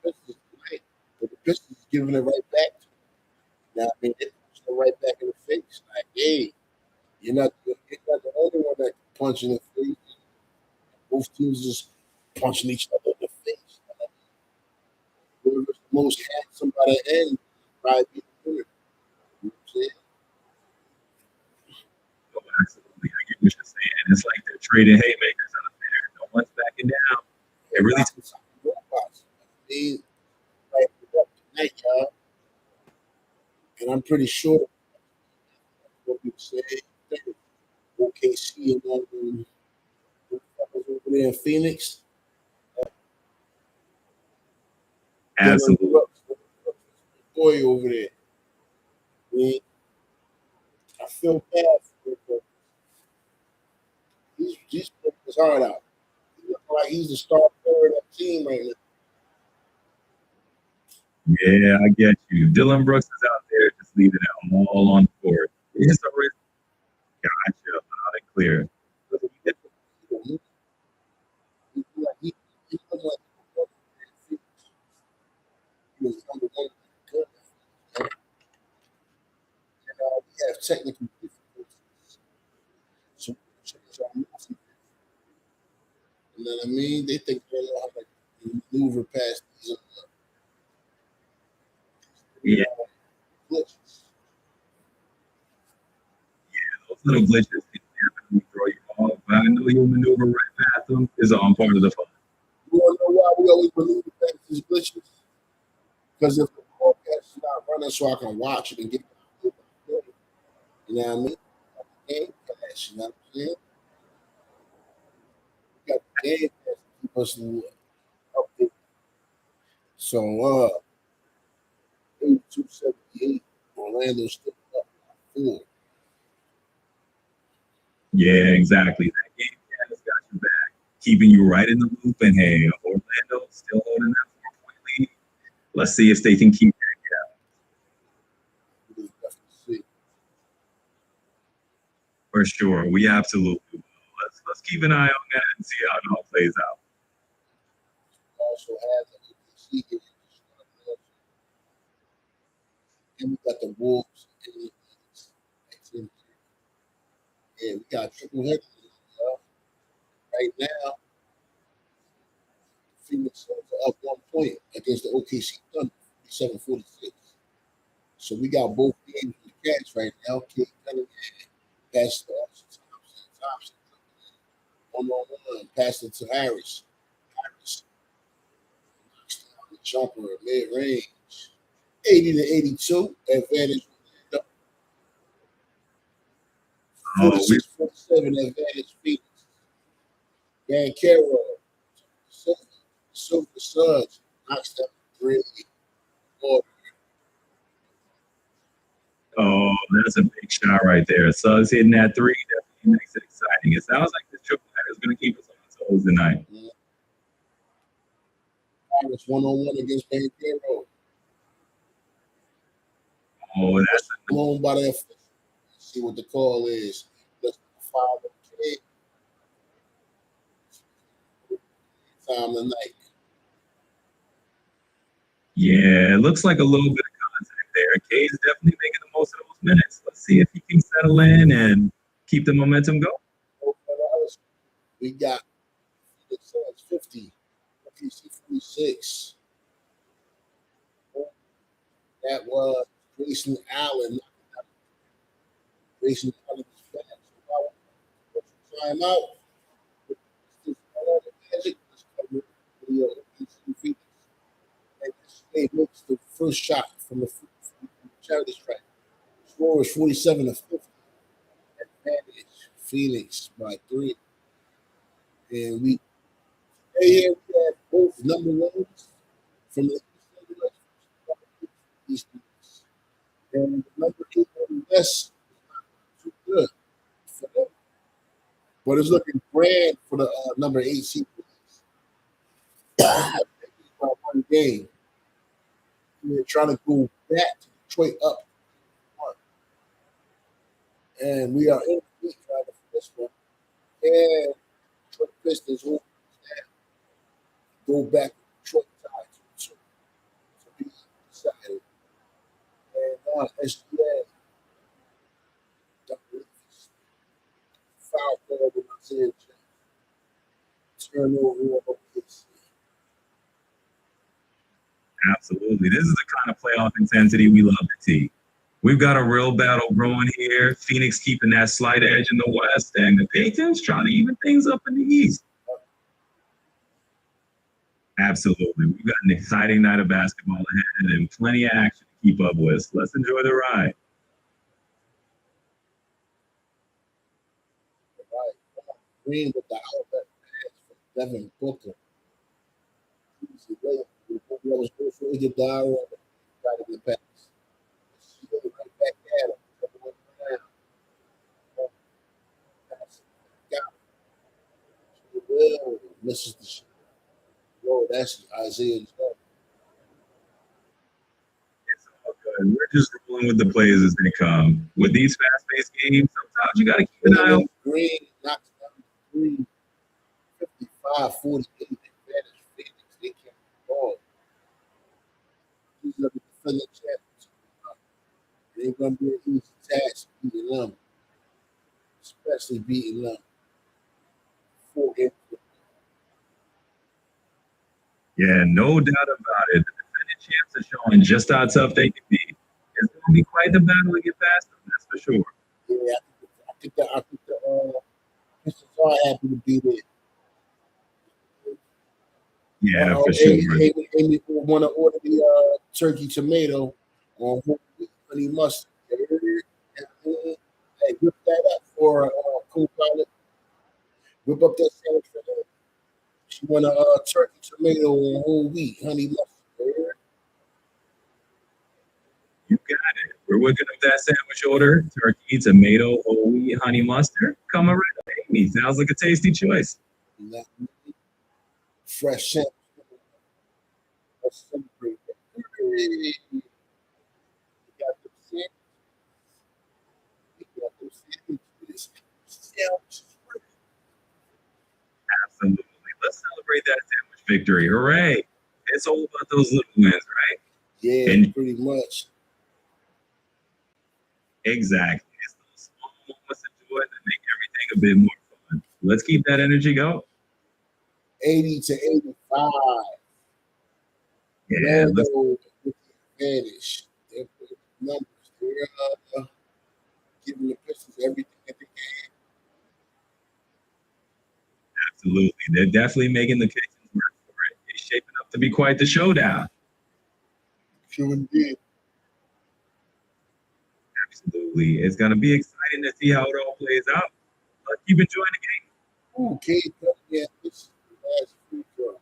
Pistons tonight, but the Pistons giving it right back to them. Now, I mean, they punched it right back in the face. Like, hey, you're not the only one that punching in the face. Both teams just punching each other in the face. Whoever's the most handsome by the end probably be the winner. You know what I'm saying? absolutely. I get what you're saying. It's like they're trading haymakers out there. No one's backing down. It really robots. They like up tonight, y'all. And I'm pretty sure what you say. OKC and over there in Phoenix. absolutely. Boy over there. I feel bad for him, but he's putting his heart out. He looks like he's the star player of that team right now. Yeah, I get you. Dylan Brooks is out there just leaving it all on the court. It's a risk. Gotcha. Loud and clear. He looks like he was number one. And we have technical difficulties. So you know what I mean? They think they know how to maneuver past these Yeah, glitches. those little glitches can definitely throw you off. But I know you'll maneuver right past them. It's all part of the fun. You want to know why we always maneuver past these glitches? Because if the broadcast is not running, so I can watch it and get you know what I mean? Game pass, you know what I'm saying? We got the game pass to keep us updated. So 82-78, Orlando still up 4. Yeah, exactly. That game has got you back, keeping you right in the loop. And hey, Orlando still holding that 4-point lead. Let's see if they can keep that We definitely see. for sure. We absolutely will. Let's keep an eye on that and see how it all plays out. Also has a OKC game. And we got the Wolves and the Eagles. Yeah, we got triple headers right now. Phoenix Suns are up 1 point against the OKC Thunder, 47-46. So we got both games in the catch right now. Kate Cunningham passed to Thompson. 1-on-1, passed it to Harris. Harris knocks down the jumper mid range. 80-82, advantage. Oh, we 46-47 advantage Phoenix. Dan Carroll, Silver Suns knocks down 3. Order. Oh, that's a big shot right there. Suggs hitting that 3 definitely makes it exciting. It sounds like this triple is going to keep us on toes tonight. Pirates 1-on-1 against Dan Carroll. Oh, that's blown by the official. See what the call is. Let's file the kid. Time tonight. yeah, it looks like a little bit of contact there. K's definitely making the most of those minutes. Let's see if he can settle in and keep the momentum going. We got the Suns 50, PC 46. That was Grayson Allen. Grayson Allen is back. So time out. Magic is coming. And they makes the first shot from the charity track. Score is 47-50. Advantage Phoenix by 3. And we here we have both number ones from the East. And number 8 on the West is not too good for them. But it's looking grand for the number 8 seed. By one game. We're trying to go back to Detroit up. And we are in the league trying for this one. And Detroit Pistons will go back to Detroit tied to be decided. And SGA foul call with Isaiah James. Turnover of OKC. Absolutely. This is the kind of playoff intensity we love to see. We've got a real battle growing here. Phoenix keeping that slight edge in the West, and the Pistons trying to even things up in the East. Absolutely. We've got an exciting night of basketball ahead and plenty of action to keep up with. Let's enjoy the ride. Green with the outlet pass from Devin Booker. That was good for Iggy Dara. Got it in the pass. Right back at him. Well, misses the shot. Whoa, that's Isaiah Jones. It's all good. We're just rolling with the plays as they come. With these fast-paced games, sometimes you got to keep an eye on. Green knocks down 3, 55, 48. Advantage Phoenix. They can't ball. These are the defending champions. It ain't going to be an easy task beating them, especially beating them 4 games. Yeah, no doubt about it. The defending champs are showing just how tough they can be. It's going to be quite the battle to get past them, that's for sure. Yeah, I think the Pistons are happy to be there. Yeah, for sure. Amy want to order the turkey tomato on honey mustard. Hey, whip that up for co-pilot. Whip up that sandwich for her. She want a turkey tomato on whole wheat, honey mustard. You got it. We're whipping up that sandwich order. Turkey, tomato, whole wheat, honey mustard. Coming right up, Amy. Sounds like a tasty choice. Fresh sandwich. Let's celebrate that. You got them sandwiches. You got them sandwiches. Absolutely. Let's celebrate that sandwich victory. Hooray. It's all about those little wins, right? Yeah, and pretty much. Exactly. It's those small moments of joy that make everything a bit more fun. Let's keep that energy going. 80-85. Yeah, let's go with the advantage. They're putting numbers. They're giving the Pistons everything that they can. Absolutely. They're definitely making the Pistons work for it. It's shaping up to be quite the showdown. Sure indeed. Absolutely. It's going to be exciting to see how it all plays out. Let's keep enjoying the game. Ooh, Cade Cunningham, this is the last free throw.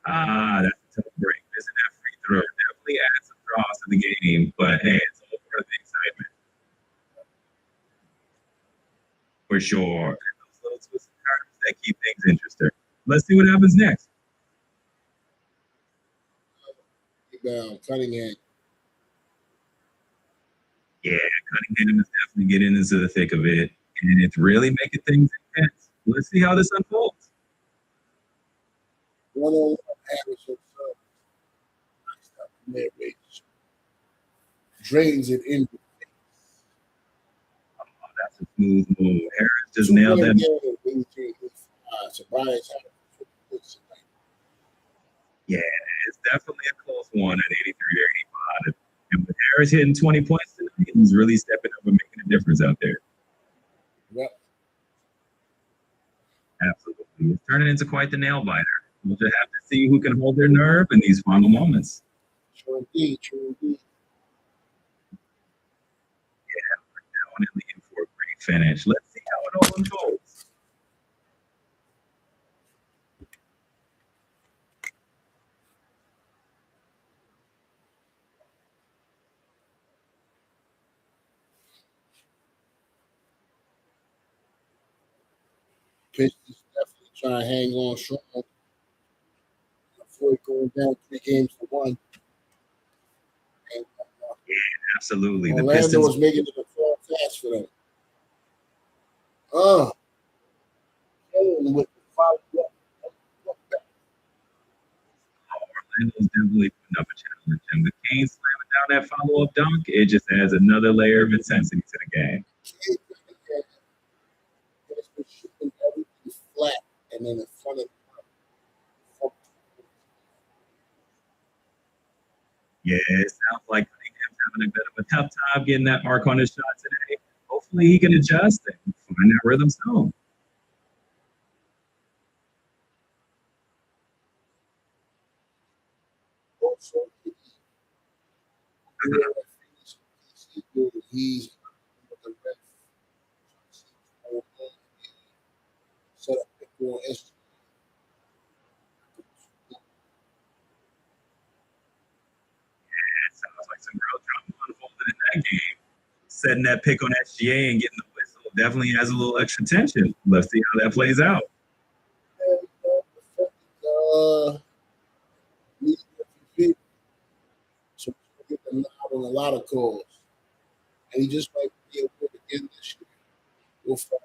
That's a tough break. Missing that free throw definitely adds some draws to the game, but hey, it's all part of the excitement. For sure. And those little twists and turns that keep things interesting. Let's see what happens next. Rebound, Cunningham. Yeah, Cunningham is definitely getting into the thick of it, and it's really making things intense. Let's see how this unfolds. 1-on-1 Harrison mid-range. Drains it in. Oh, that's a smooth move. Harris just nailed that. Yeah, it's definitely a close one at 83 to 85. And with Harris hitting 20 points tonight, he's really stepping up and making a difference out there. Yep. Absolutely. It's turning into quite the nail biter. We'll just have to see who can hold their nerve in these final moments. True indeed, true indeed. Yeah, we're down and leading for a great finish. Let's see how it all unfolds. Pistons definitely trying to hang on strong before going down 3-1. And, yeah, absolutely. Orlando the Pistons was making it a fall fast for them. With the follow-up. Orlando's definitely putting up a challenge. And with Kane slamming down that follow-up dunk, it just adds another layer of intensity to the game. Has been shooting everything flat and then in front of Yeah, it sounds like Cunningham's having a bit of a tough time getting that arc on his shot today. Hopefully he can adjust and find that rhythm soon. also he's the ref. Set up for S. It sounds like some real drama unfolded in that game. Setting that pick on SGA and getting the whistle definitely has a little extra tension. Let's see how that plays out. So we get them out on a lot of calls. And he just might be able to again this year. We'll find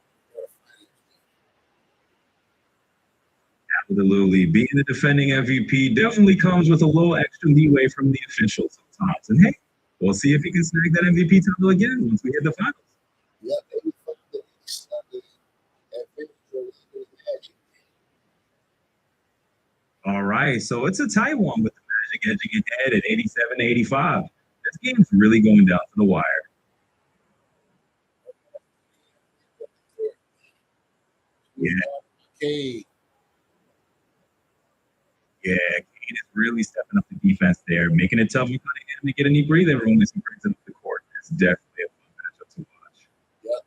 Absolutely. Being the defending MVP definitely comes with a little extra leeway from the officials sometimes. And hey, we'll see if he can snag that MVP title again once we hit the finals. Yeah, all right, so it's a tight one with the Magic edging ahead at 87 to 85. This game's really going down to the wire. Yeah. Kane. Yeah, Kane is really stepping up the defense there, making it tough for Cunningham to get any breathing room as he brings him to the court. It's definitely a fun matchup to watch. Yeah.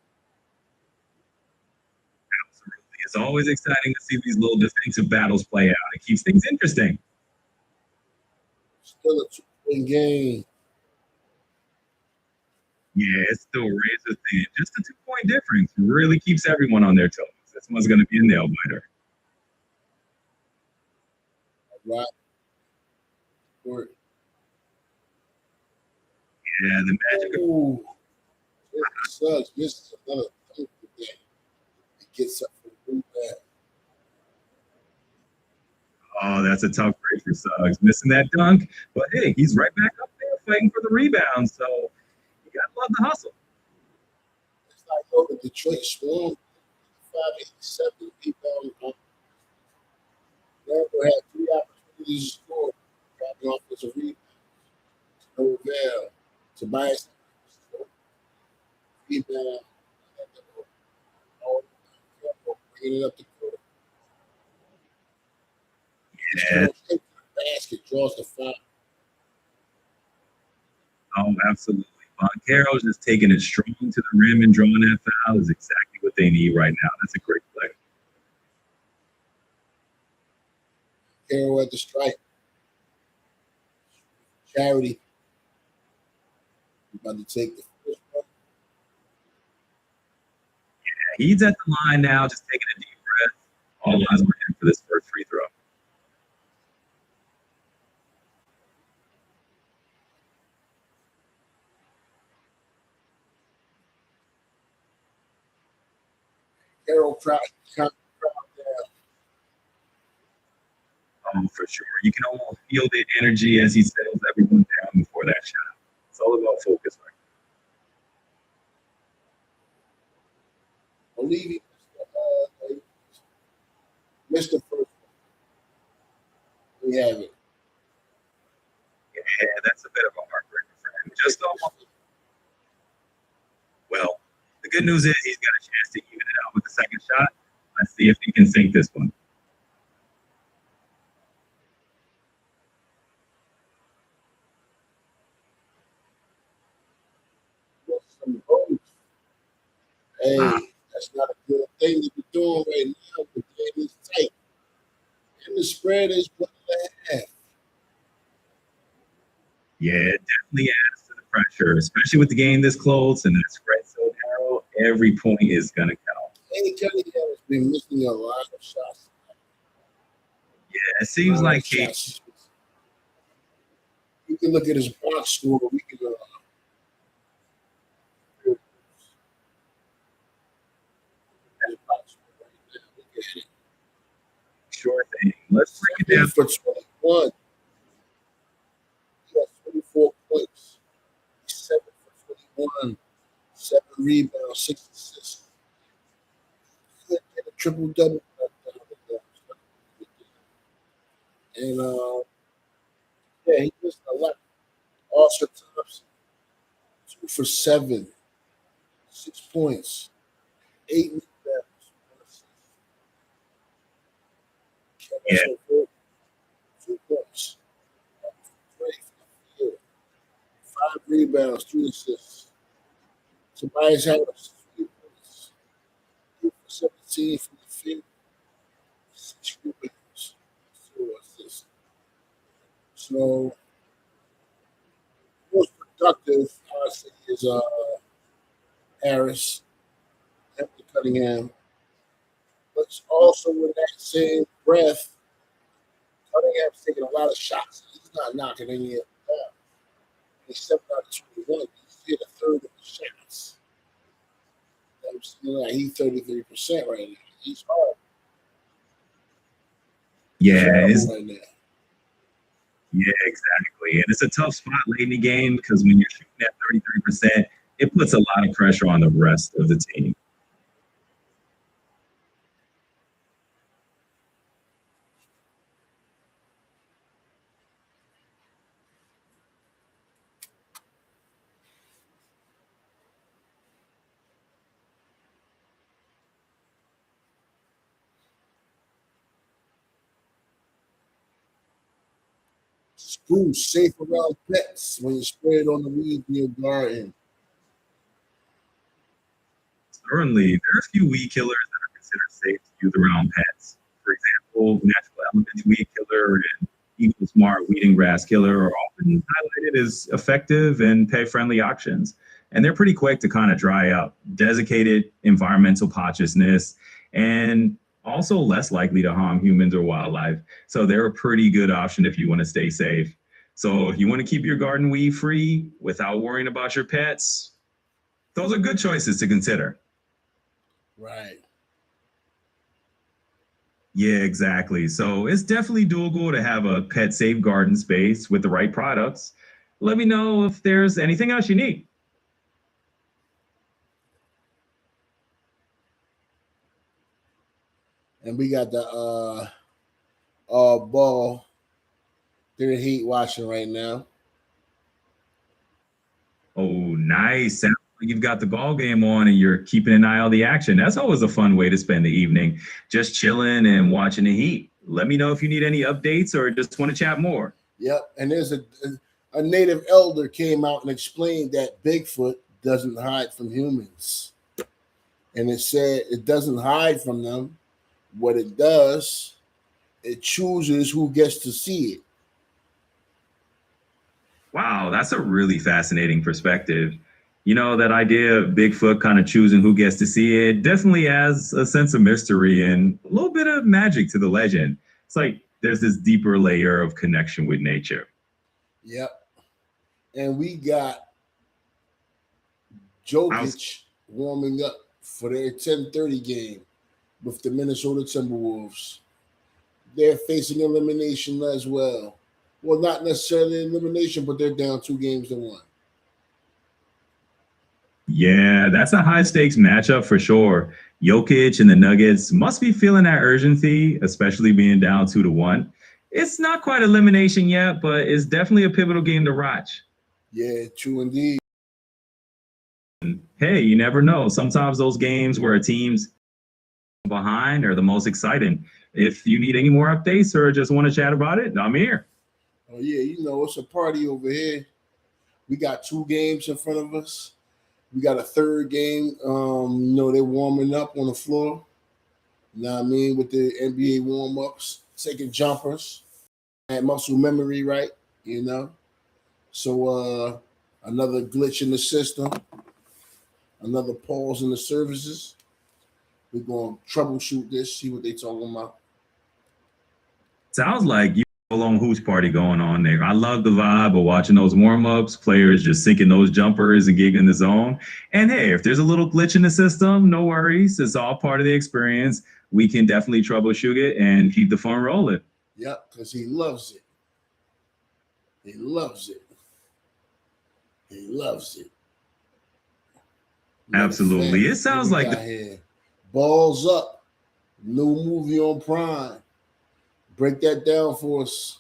Absolutely. It's always exciting to see these little defensive battles play out. It keeps things interesting. Still a 2-point game. Yeah, it's still razor thin. Just a 2-point difference really keeps everyone on their toes. This one's going to be a nail biter. Right. Yeah, the Magic. Ooh. Sucks. This is another thing today. He gets up for the rebound. Oh, that's a tough break for Suggs. Missing that dunk. But hey, he's right back up there fighting for the rebound. So you got to love the hustle. It's like the Detroit Storm, 587 rebound. Never had 3 opportunities to score. Dropping off as a rebound. No avail. Tobias. Rebound. Bringing it up the court. Yeah. Basket draws the foul. Oh, absolutely. Carroll's just taking it strong to the rim and drawing that foul is exactly what they need right now. That's a great play. Carroll at the strike. Charity. About to take the first one. Yeah, he's at the line now, just taking a deep breath. All eyes on him for this first free throw. Carroll crowd down. Oh, for sure. You can almost feel the energy as he settles everyone down before that shot. It's all about focus, right? I believe he missed the first one. We have it. Yeah, that's a bit of a heartbreaker for him. Just almost. Well, the good news is he's got a chance to even it out with the second shot. Let's see if he can sink this one. Hey, that's not a good thing to be doing right now. The game is tight. And the spread is 1.5. Yeah, it definitely adds to the pressure, especially with the game this close and that spread so narrow. Every point is going to count. Hey, Cunningham has been missing a lot of shots. Yeah, it seems like Kate. You can look at his box score. We can Sure thing. Let's break it down. For 21. He got 24 points. 7 for 21. 7 rebounds, 6 assists. Could get a triple double. And yeah, he missed a lot. Austin Thompson, 2 for 7. 6 points. 8 rebounds. Yeah. 2 points. 5 rebounds, 3 assists. Tobias Harris, 3 points. 2 for 17 from the field. 6 rebounds, 0 assists. So, most productive, I say, is Harris, Anthony Cunningham. But also in that same breath, Cunningham's taking a lot of shots. He's not knocking any of them down. He's 7 out of 21. He's hit a third of the shots. He's 33% right now. He's hard. Yeah, right now. Yeah, exactly. And it's a tough spot late in the game because when you're shooting at 33%, it puts a lot of pressure on the rest of the team. School safe around pets when you spread on the weed in your garden. Certainly, there are a few weed killers that are considered safe to use around pets. For example, natural elements weed killer and Eagle Smart weed and grass killer are often highlighted as effective and pet-friendly options. And they're pretty quick to kind of dry up, desiccated environmental consciousness, and also less likely to harm humans or wildlife. So they're a pretty good option if you want to stay safe. So if you want to keep your garden weed free without worrying about your pets, those are good choices to consider. Right. Yeah, exactly. So it's definitely doable to have a pet safe garden space with the right products. Let me know if there's anything else you need. And we got the ball. They're in heat watching right now. Oh, nice. Sounds like you've got the ball game on and you're keeping an eye on the action. That's always a fun way to spend the evening, just chilling and watching the Heat. Let me know if you need any updates or just want to chat more. Yep. And there's A native elder came out and explained that Bigfoot doesn't hide from humans. And it said it doesn't hide from them. What it does, it chooses who gets to see it. Wow, that's a really fascinating perspective. You know, that idea of Bigfoot kind of choosing who gets to see it definitely adds a sense of mystery and a little bit of magic to the legend. It's like there's this deeper layer of connection with nature. Yep. And we got I was Jokic warming up for their 10:30 game with the Minnesota Timberwolves. They're facing elimination as well. Well, not necessarily elimination, but they're down 2-1. Yeah, that's a high stakes matchup for sure. Jokic and the Nuggets must be feeling that urgency, especially being down 2-1. It's not quite elimination yet, but it's definitely a pivotal game to watch. Yeah, true indeed. Hey, you never know. Sometimes those games where a team's behind are the most exciting. If you need any more updates or just want to chat about it, I'm here. Oh yeah, it's a party over here. We got 2 games in front of us. We got a third game. They're warming up on the floor. You know what I mean? With the NBA warm-ups, taking jumpers, and muscle memory, right? So another glitch in the system, another pause in the services. We're gonna troubleshoot this, see what they talking about. Sounds like you have a long hooch party going on there. I love the vibe of watching those warm-ups, players just sinking those jumpers and getting in the zone. And hey, if there's a little glitch in the system, no worries. It's all part of the experience. We can definitely troubleshoot it and keep the fun rolling. Yep, because he loves it. He loves it. He loves it. Absolutely. It sounds like Balls Up, new movie on Prime. Break that down for us.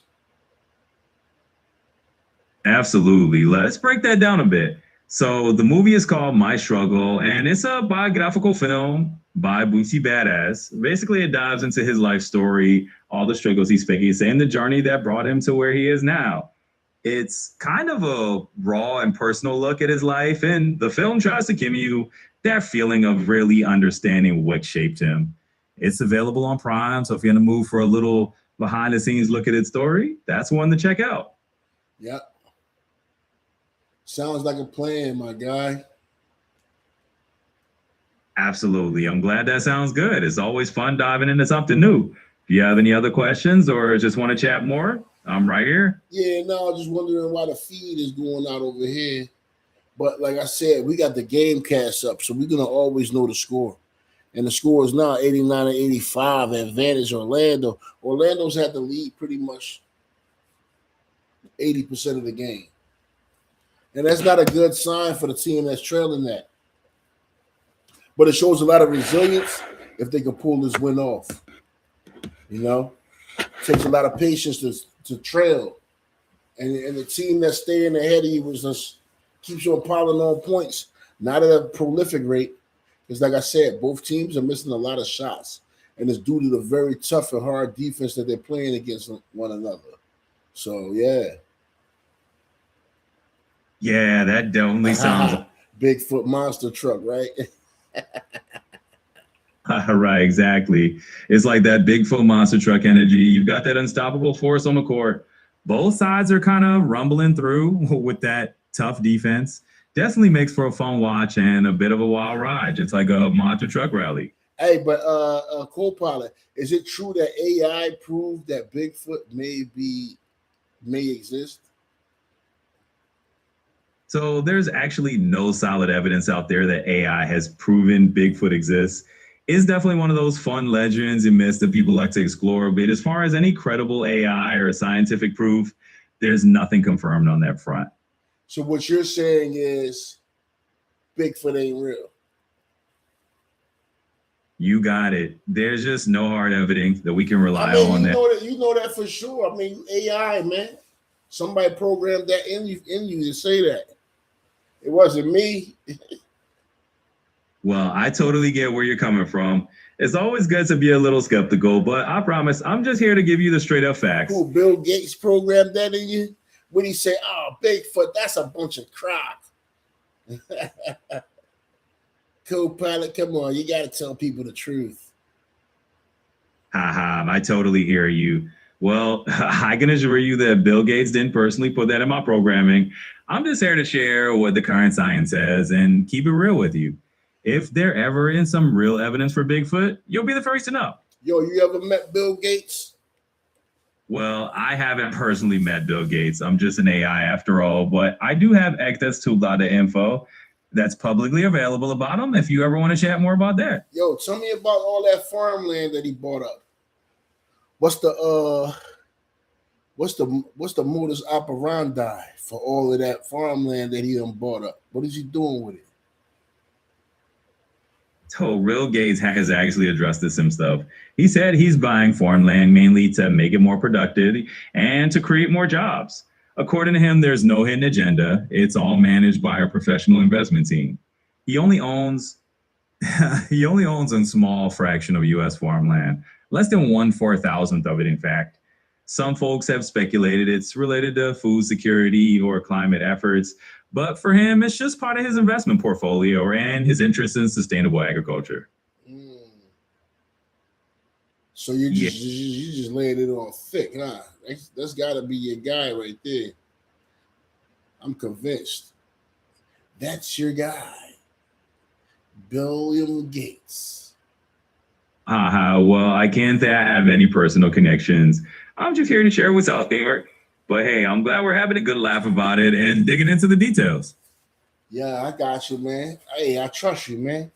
Absolutely. Let's break that down a bit. So the movie is called My Struggle, and it's a biographical film by Boosie Badass. Basically, it dives into his life story, all the struggles he's faced, and the journey that brought him to where he is now. It's kind of a raw and personal look at his life, and the film tries to give you that feeling of really understanding what shaped him. It's available on Prime, so if you're in the mood for a little behind-the-scenes look at its story, that's one to check out. Yep. Sounds like a plan, my guy. Absolutely. I'm glad that sounds good. It's always fun diving into something new. If you have any other questions or just want to chat more, I'm right here. Yeah, no, just wondering why the feed is going out over here. But like I said, we got the game cast up, so we're going to always know the score. And the score is now 89-85, advantage Orlando. Orlando's had the lead pretty much 80% of the game. And that's not a good sign for the team that's trailing that. But it shows a lot of resilience if they can pull this win off. It takes a lot of patience to trail. And the team that's staying ahead of you was just keeps on piling on points, not at a prolific rate. Because like I said, both teams are missing a lot of shots. And it's due to the very tough and hard defense that they're playing against one another. So, yeah. Yeah, that definitely sounds Bigfoot monster truck, right? right, exactly. It's like that Bigfoot monster truck energy. You've got that unstoppable force on the court. Both sides are kind of rumbling through with that tough defense. Definitely makes for a fun watch and a bit of a wild ride. It's like a monster truck rally. Hey, but co-pilot, is it true that AI proved that Bigfoot may exist? So there's actually no solid evidence out there that AI has proven Bigfoot exists. It's definitely one of those fun legends and myths that people like to explore. But as far as any credible AI or scientific proof, there's nothing confirmed on that front. So what you're saying is Bigfoot ain't real. You got it. There's just no hard evidence that we can rely on. You know that for sure. I mean, AI, man. Somebody programmed that in you to say that. It wasn't me. Well, I totally get where you're coming from. It's always good to be a little skeptical, but I promise I'm just here to give you the straight up facts. Cool. Bill Gates programmed that in you? When he say, "Oh, Bigfoot, that's a bunch of crap." Co-pilot, come on, you got to tell people the truth. Haha, I totally hear you. Well, I can assure you that Bill Gates didn't personally put that in my programming. I'm just here to share what the current science says and keep it real with you. If there ever is some real evidence for Bigfoot, you'll be the first to know. Yo, you ever met Bill Gates? Well, I haven't personally met Bill Gates. I'm just an AI after all, but I do have access to a lot of info that's publicly available about him if you ever want to chat more about that. Yo, tell me about all that farmland that he bought up. What's the modus operandi for all of that farmland that he done bought up? What is he doing with it? So Real Gates has actually addressed this himself. He said he's buying foreign land mainly to make it more productive and to create more jobs. According to him, there's no hidden agenda. It's all managed by a professional investment team. He only owns a small fraction of U.S. farmland, less than 1/4,000th of it, in fact. Some folks have speculated it's related to food security or climate efforts, but for him, it's just part of his investment portfolio and his interest in sustainable agriculture. So you just laying it on thick, huh? That's got to be your guy right there. I'm convinced. That's your guy, Bill Gates. Well, I can't say I have any personal connections. I'm just here to share what's out there. But hey, I'm glad we're having a good laugh about it and digging into the details. Yeah, I got you, man. Hey, I trust you, man.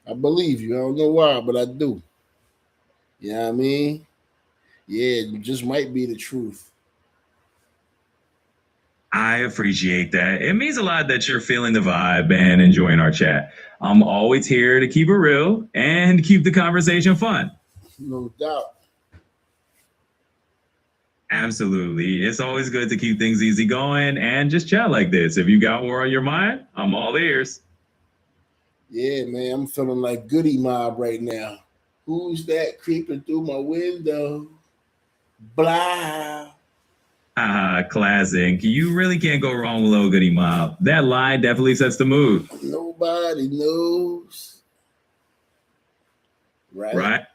I believe you. I don't know why, but I do. You know what I mean? Yeah, it just might be the truth. I appreciate that. It means a lot that you're feeling the vibe and enjoying our chat. I'm always here to keep it real and keep the conversation fun. No doubt. Absolutely. It's always good to keep things easy going and just chat like this. If you got more on your mind, I'm all ears. Yeah, man, I'm feeling like Goody Mob right now. Who's that creeping through my window? Blah. Classic. You really can't go wrong with Little Goody Mob. That line definitely sets the mood. Nobody knows. Right?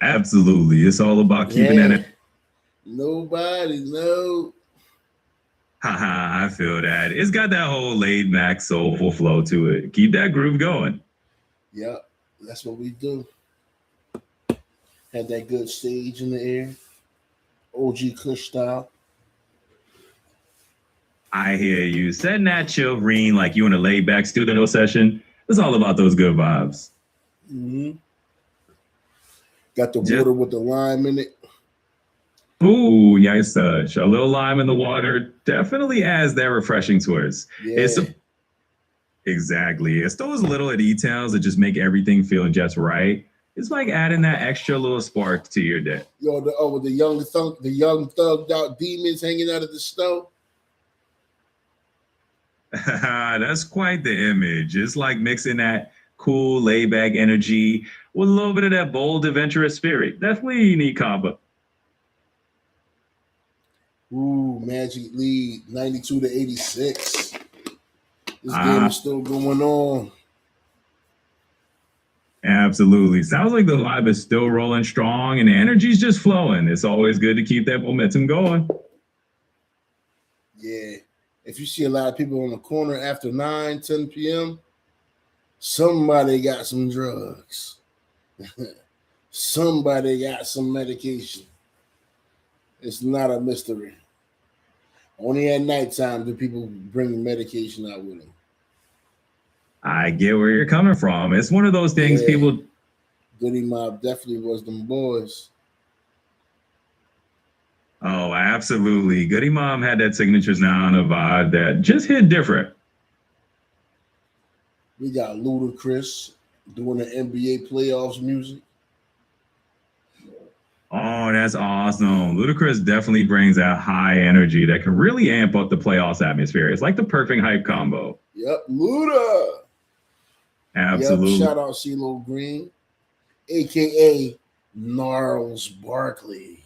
Absolutely. It's all about keeping that. Nobody knows. I feel that. It's got that whole laid back, soulful flow to it. Keep that groove going. Yep, that's what we do. Had that good stage in the air. OG Kush style. I hear you. Setting that chill green like you in a laid back studio session. It's all about those good vibes. Mm-hmm. Got the water with the lime in it. Ooh, yes, touch. A little lime in the water definitely adds that refreshing twist. Yeah. Exactly. It's those little details that just make everything feel just right. It's like adding that extra little spark to your day. Yo, the young thugged out demons hanging out of the snow. That's quite the image. It's like mixing that cool, laid back energy with a little bit of that bold, adventurous spirit. Definitely a unique combo. Ooh, Magic lead 92-86. This game is still going on. Absolutely. Sounds like the vibe is still rolling strong and the energy's just flowing. It's always good to keep that momentum going. Yeah. If you see a lot of people on the corner after 10 p.m., somebody got some drugs. Somebody got some medication. It's not a mystery. Only at nighttime do people bring medication out with them. I get where you're coming from. It's one of those things people... Goody Mob definitely was them boys. Oh, absolutely. Goody Mob had that signature sound of vibe that just hit different. We got Ludacris doing the NBA playoffs music. Oh, that's awesome. Ludacris definitely brings that high energy that can really amp up the playoffs atmosphere. It's like the perfect hype combo. Yep, Luda. Absolutely. Yep, shout out CeeLo Green, a.k.a. Gnarls Barkley.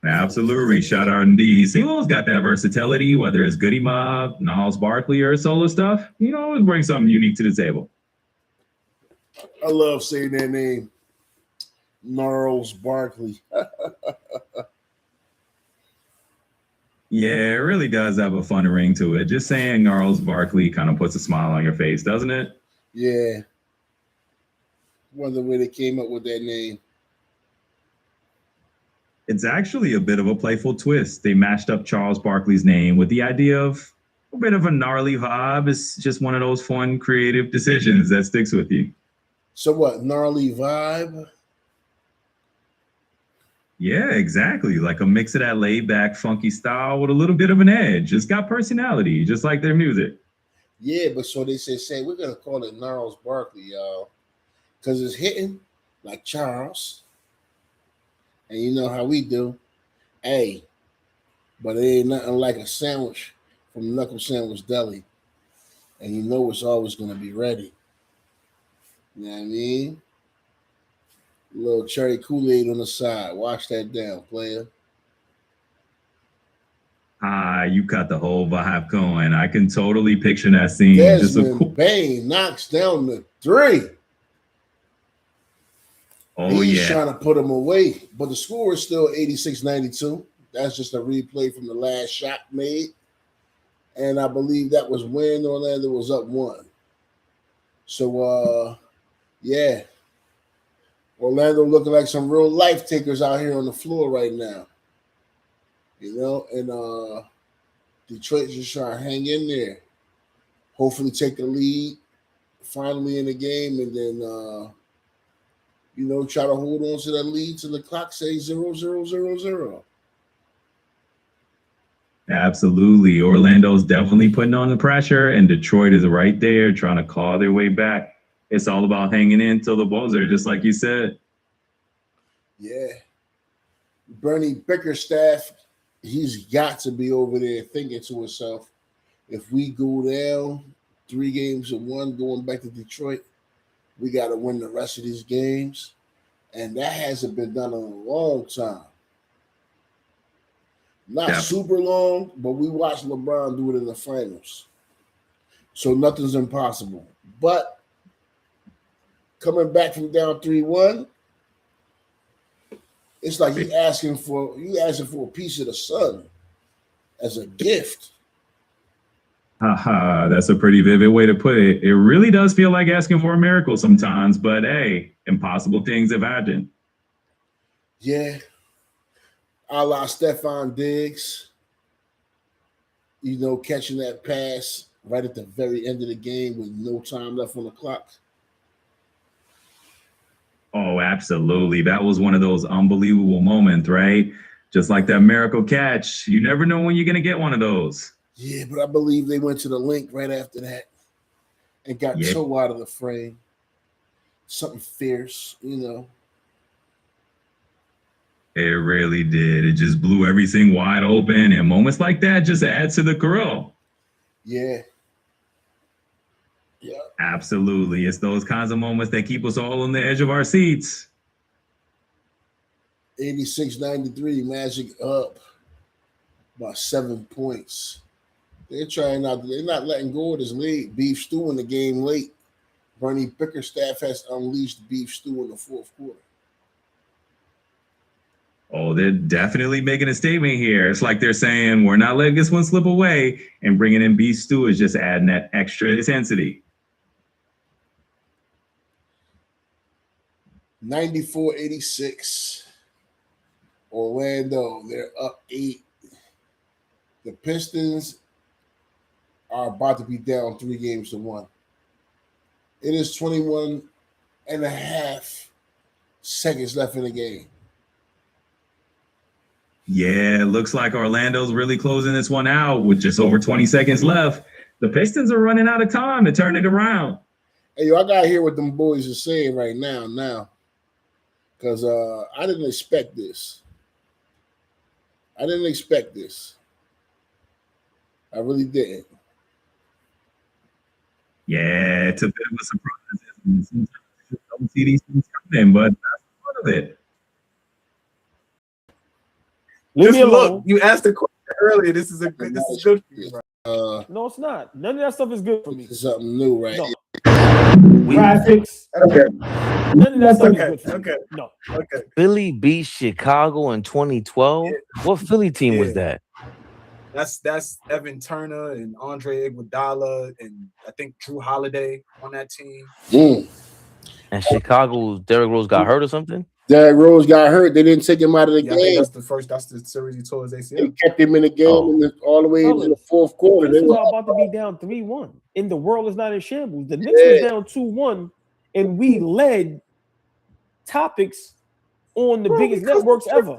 Absolutely. Shout out indeed. CeeLo's got that versatility, whether it's Goody Mob, Gnarls Barkley, or solo stuff. You always bring something unique to the table. I love saying that name, Gnarls Barkley. Yeah, it really does have a fun ring to it. Just saying Gnarls Barkley kind of puts a smile on your face, doesn't it? Yeah. Wonder where they came up with that name. It's actually a bit of a playful twist. They matched up Charles Barkley's name with the idea of a bit of a gnarly vibe. It's just one of those fun, creative decisions that sticks with you. So what? Gnarly vibe? Yeah, exactly. Like a mix of that laid back, funky style with a little bit of an edge. It's got personality, just like their music. Yeah, but so they say we're gonna call it Gnarls Barkley, y'all, because it's hitting like Charles, and you know how we do. Hey, but it ain't nothing like a sandwich from Knuckle Sandwich Deli, and you know it's always gonna be ready. You know what I mean? A little cherry Kool-Aid on the side. Wash that down, player. You got the whole vibe going. I can totally picture that scene. Desmond Bain knocks down the three. Oh, He's trying to put him away, but the score is still 86-92. That's just a replay from the last shot made. And I believe that was when Orlando was up 1. So, yeah. Orlando looking like some real life takers out here on the floor right now. You know, and Detroit just trying to hang in there. Hopefully take the lead finally in the game, and then try to hold on to that lead till the clock says 0-0-0-0. Absolutely. Orlando's definitely putting on the pressure, and Detroit is right there trying to claw their way back. It's all about hanging in till the buzzer, just like you said. Yeah. Bernie Bickerstaff, he's got to be over there thinking to himself, if we go down 3-1 going back to Detroit, we got to win the rest of these games. And that hasn't been done in a long time. Not super long, but we watched LeBron do it in the finals. So nothing's impossible. But coming back from down 3-1, it's like you asking for a piece of the sun as a gift. That's a pretty vivid way to put it. It really does feel like asking for a miracle sometimes, but hey, impossible things have happened. Yeah. A la Stephon Diggs, catching that pass right at the very end of the game with no time left on the clock. Oh, absolutely. That was one of those unbelievable moments, right? Just like that miracle catch. You never know when you're going to get one of those. Yeah, but I believe they went to the link right after that and got Toe out of the frame. Something fierce, It really did. It just blew everything wide open. And moments like that just add to the grill. Yeah. Yeah. Absolutely. It's those kinds of moments that keep us all on the edge of our seats. 86-93, Magic up by 7 points. They're not letting go of this lead. Beef stew in the game late. Bernie Bickerstaff has unleashed beef stew in the fourth quarter. Oh, they're definitely making a statement here. It's like they're saying, we're not letting this one slip away, and bringing in beef stew is just adding that extra intensity. 94-86. Orlando, they're up 8. The Pistons are about to be down 3-1. It is 21 and a half seconds left in the game. Yeah, it looks like Orlando's really closing this one out with just over 20 seconds left. The Pistons are running out of time to turn it around. Hey, I got to hear what them boys are saying right now. Because I didn't expect this. I really didn't. Yeah, it's a bit of a surprise. Sometimes you don't see these things coming, but that's part of it. Leave Just me look. alone. You asked the question earlier. This is good for you, bro. No, it's not. None of that stuff is good for me. It's something new, right? No. Graphics. Okay. None of that stuff is good for me. Okay. No. Okay. Philly beat Chicago in 2012. What Philly team was that? That's Evan Turner and Andre Iguodala and I think Drew Holiday on that team. And Chicago's Derrick Rose got hurt or something? Derrick Rose got hurt. They didn't take him out of the I think game. that's the series he tore his ACL. They kept him in the game all the way into the fourth quarter. The Pistons are about to be down 3-1, and the world is not in shambles. The Knicks was down 2-1, and we led topics on the biggest networks ever.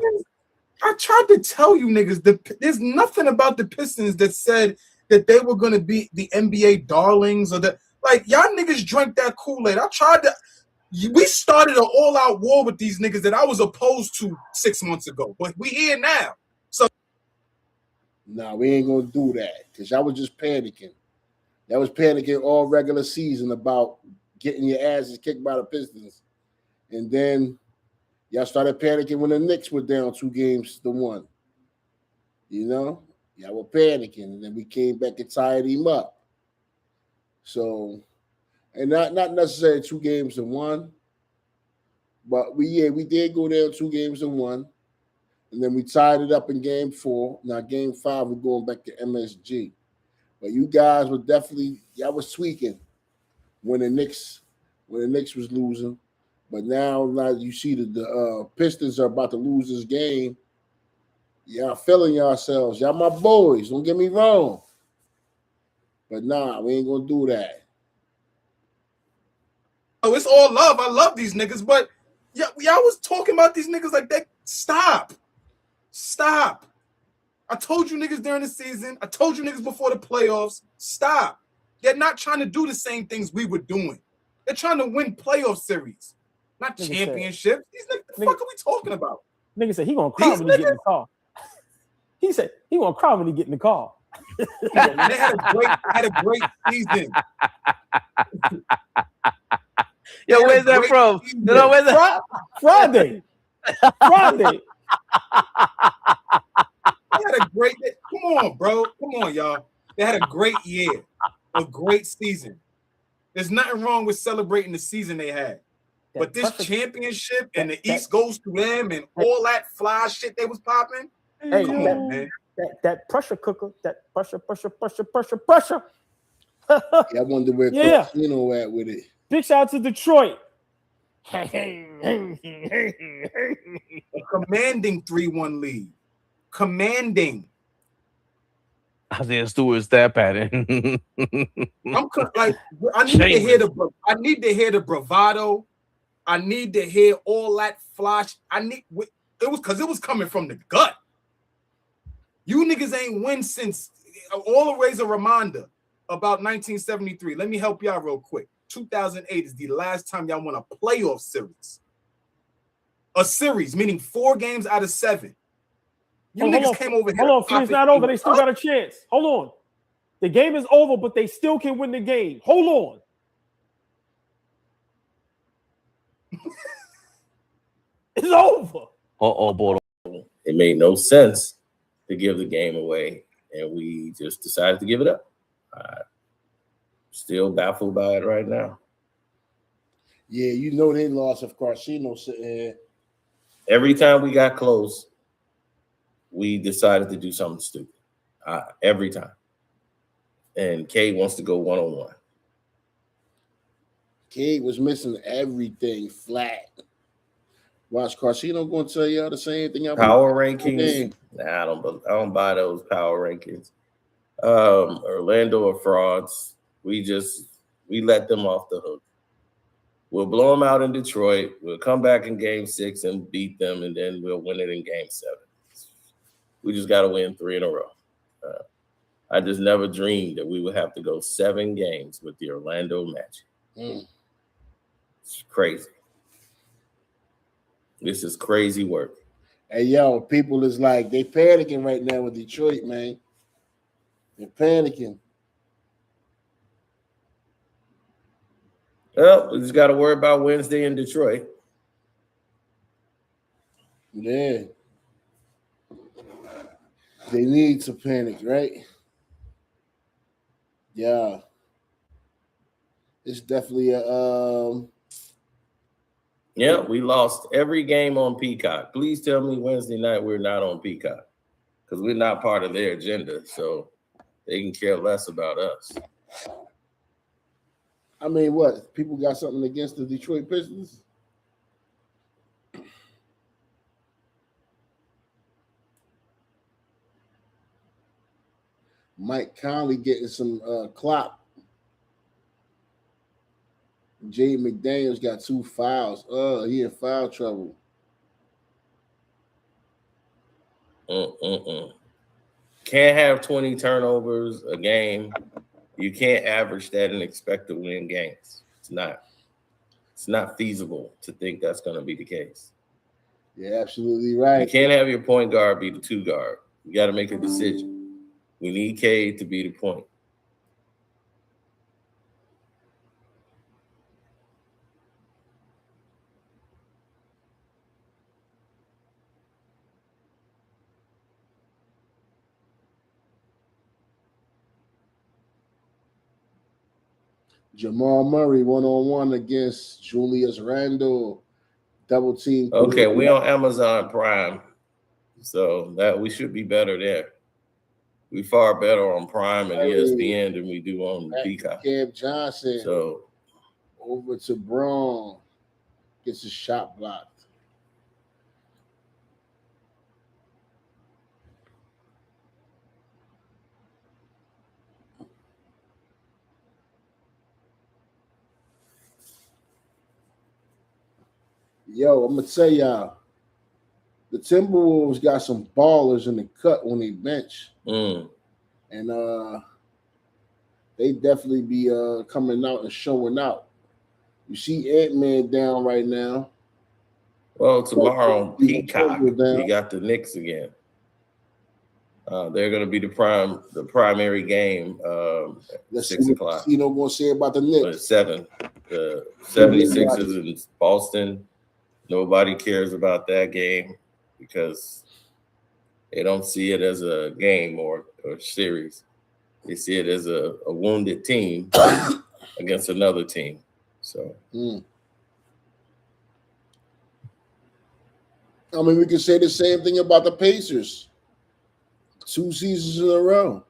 I tried to tell you niggas, there's nothing about the Pistons that said that they were going to be the NBA darlings or y'all niggas drank that Kool-Aid. We started an all-out war with these niggas that I was opposed to 6 months ago, but we here now. So, no, we ain't gonna do that because y'all was just panicking. That was panicking all regular season about getting your asses kicked by the Pistons, and then y'all started panicking when the Knicks were down 2-1. You know, y'all were panicking, and then we came back and tied him up. So. And not necessarily 2-1, but we did go down 2-1, and then we tied it up in game 4. Now game 5 we're going back to MSG, but you guys were y'all was tweaking when the Knicks was losing, but now you see the Pistons are about to lose this game. Y'all feeling yourselves, y'all my boys. Don't get me wrong, but nah, we ain't gonna do that. Oh, it's all love. I love these niggas, but y'all was talking about these niggas like that. Stop. I told you niggas during the season. I told you niggas before the playoffs. Stop. They're not trying to do the same things we were doing. They're trying to win playoff series, not championships. These niggas, the fuck are we talking about? Nigga said he gonna cry when he get in the car. He said he gonna cry when he get in the car. They had a great season. Yo, where's that from? No, where's that? Friday. They had a great. Come on, bro. Come on, y'all. They had a great year, a great season. There's nothing wrong with celebrating the season they had, but this championship and the East goes to them and all that fly shit they was popping. Hey, come on, man. That pressure cooker. That pressure. Yeah, I wonder where Casino at with it. Big shout out to Detroit. A commanding 3-1 lead. Commanding. Isaiah Stewart's stat pattern. I need to hear the bravado. I need to hear all that flash. It was coming from the gut. You niggas ain't win since. Always a reminder about 1973. Let me help y'all real quick. 2008 is the last time y'all won a playoff series. A series, meaning 4 games out of 7. You niggas came over here. Hold on, it's not over. They still got a chance. Hold on. The game is over, but they still can win the game. Hold on. It's over. Boy. It made no sense to give the game away, and we just decided to give it up. Still baffled by it right now. Yeah, you know they lost if Carcino sitting here. Every time we got close, we decided to do something stupid. Every time. And K wants to go one-on-one. K was missing everything flat. Watch Carcino going to tell y'all the same thing. Power rankings? Nah, I don't buy those power rankings. Orlando are frauds. We let them off the hook. We'll blow them out in Detroit. We'll come back in game 6 and beat them, and then we'll win it in game 7. We just got to win 3 in a row. I just never dreamed that we would have to go 7 games with the Orlando Magic. It's crazy. This is crazy work. Hey, yo, people is like, they panicking right now with Detroit, man. They're panicking. Well, we just got to worry about Wednesday in Detroit. Yeah. They need to panic, right? Yeah. It's definitely a Yeah, we lost every game on Peacock. Please tell me Wednesday night we're not on Peacock because we're not part of their agenda. So they can care less about us. I mean, what? People got something against the Detroit Pistons? Mike Conley getting some clock. Jay McDaniels got 2 fouls. He in foul trouble. Can't have 20 turnovers a game. You can't average that and expect to win games. It's not feasible to think that's going to be the case. You're absolutely right. You can't have your point guard be the 2 guard. You got to make a decision. We need Cade to be the point. Jamal Murray 1-on-1 against Julius Randle. Double team. Okay, we on Amazon Prime, so that we should be better there. We far better on Prime and ESPN than we do on Peacock. Cam Johnson. So over to Braun. Gets a shot blocked. Yo, I'm gonna tell y'all, the Timberwolves got some ballers in the cut on their bench, and they definitely be coming out and showing out. You see Ant-Man down right now. Well, tomorrow on Peacock, we got the Knicks again. They're going to be the primary game. Let's 6 see o'clock. what Tino gonna say about the Knicks. At 7. The 76ers in Boston. Nobody cares about that game because they don't see it as a game or series. They see it as a wounded team against another team. So, I mean, we can say the same thing about the Pacers. 2 seasons in a row,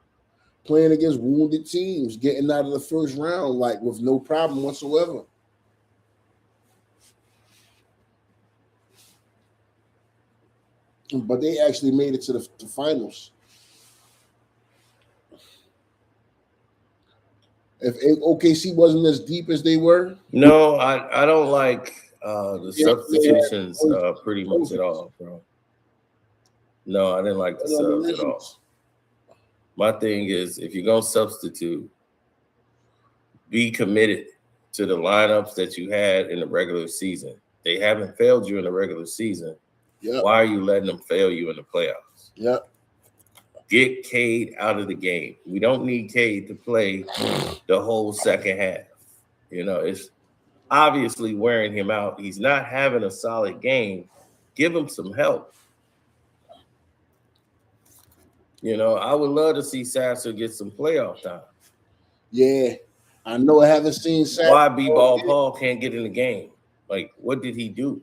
playing against wounded teams, getting out of the first round like with no problem whatsoever. But they actually made it to the finals. If OKC wasn't as deep as they were, no, I don't like the substitutions pretty much at all, bro. No, I didn't like the subs at all. My thing is, if you're going to substitute, be committed to the lineups that you had in the regular season. They haven't failed you in the regular season. Yep. Why are you letting them fail you in the playoffs? Yep. Get Cade out of the game. We don't need Cade to play the whole second half. You know, it's obviously wearing him out. He's not having a solid game. Give him some help. You know, I would love to see Sasser get some playoff time. Yeah, I know I haven't seen Sasser. Why B-Ball Paul can't get in the game? Like, what did he do?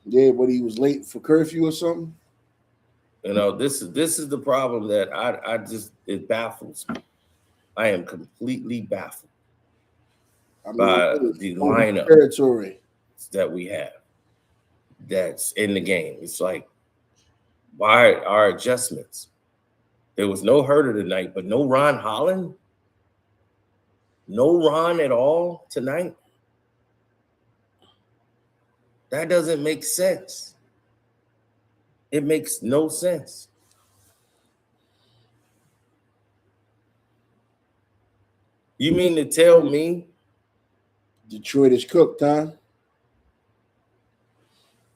Yeah, but he was late for curfew or something. You know, this is the problem that it baffles me. I am completely baffled by the lineup territory that we have that's in the game. It's like, why are adjustments? There was no Herter tonight, but no Ron Holland? No Ron at all tonight? That doesn't make sense. It makes no sense. You mean to tell me Detroit is cooked, huh?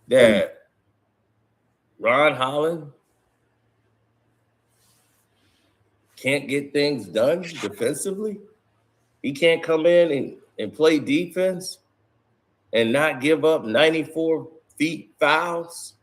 That Ron Holland can't get things done defensively? He can't come in and play defense and not give up 94 feet fouls?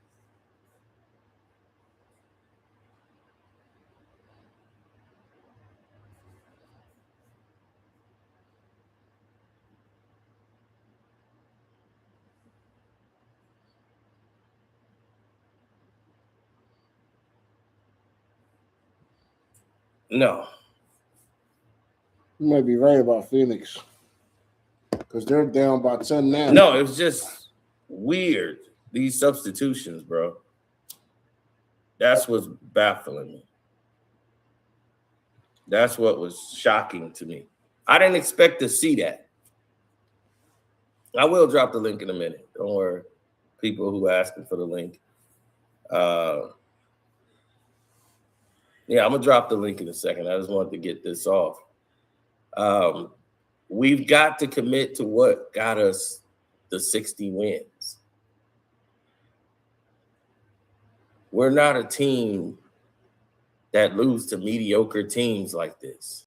No. You might be right about Phoenix. Because they're down by 10 now. No, it was just weird. These substitutions, bro. That's what's baffling me. That's what was shocking to me. I didn't expect to see that. I will drop the link in a minute. Don't worry. People who are asking for the link. Yeah, I'm going to drop the link in a second. I just wanted to get this off. We've got to commit to what got us the 60 wins. We're not a team that lose to mediocre teams like this.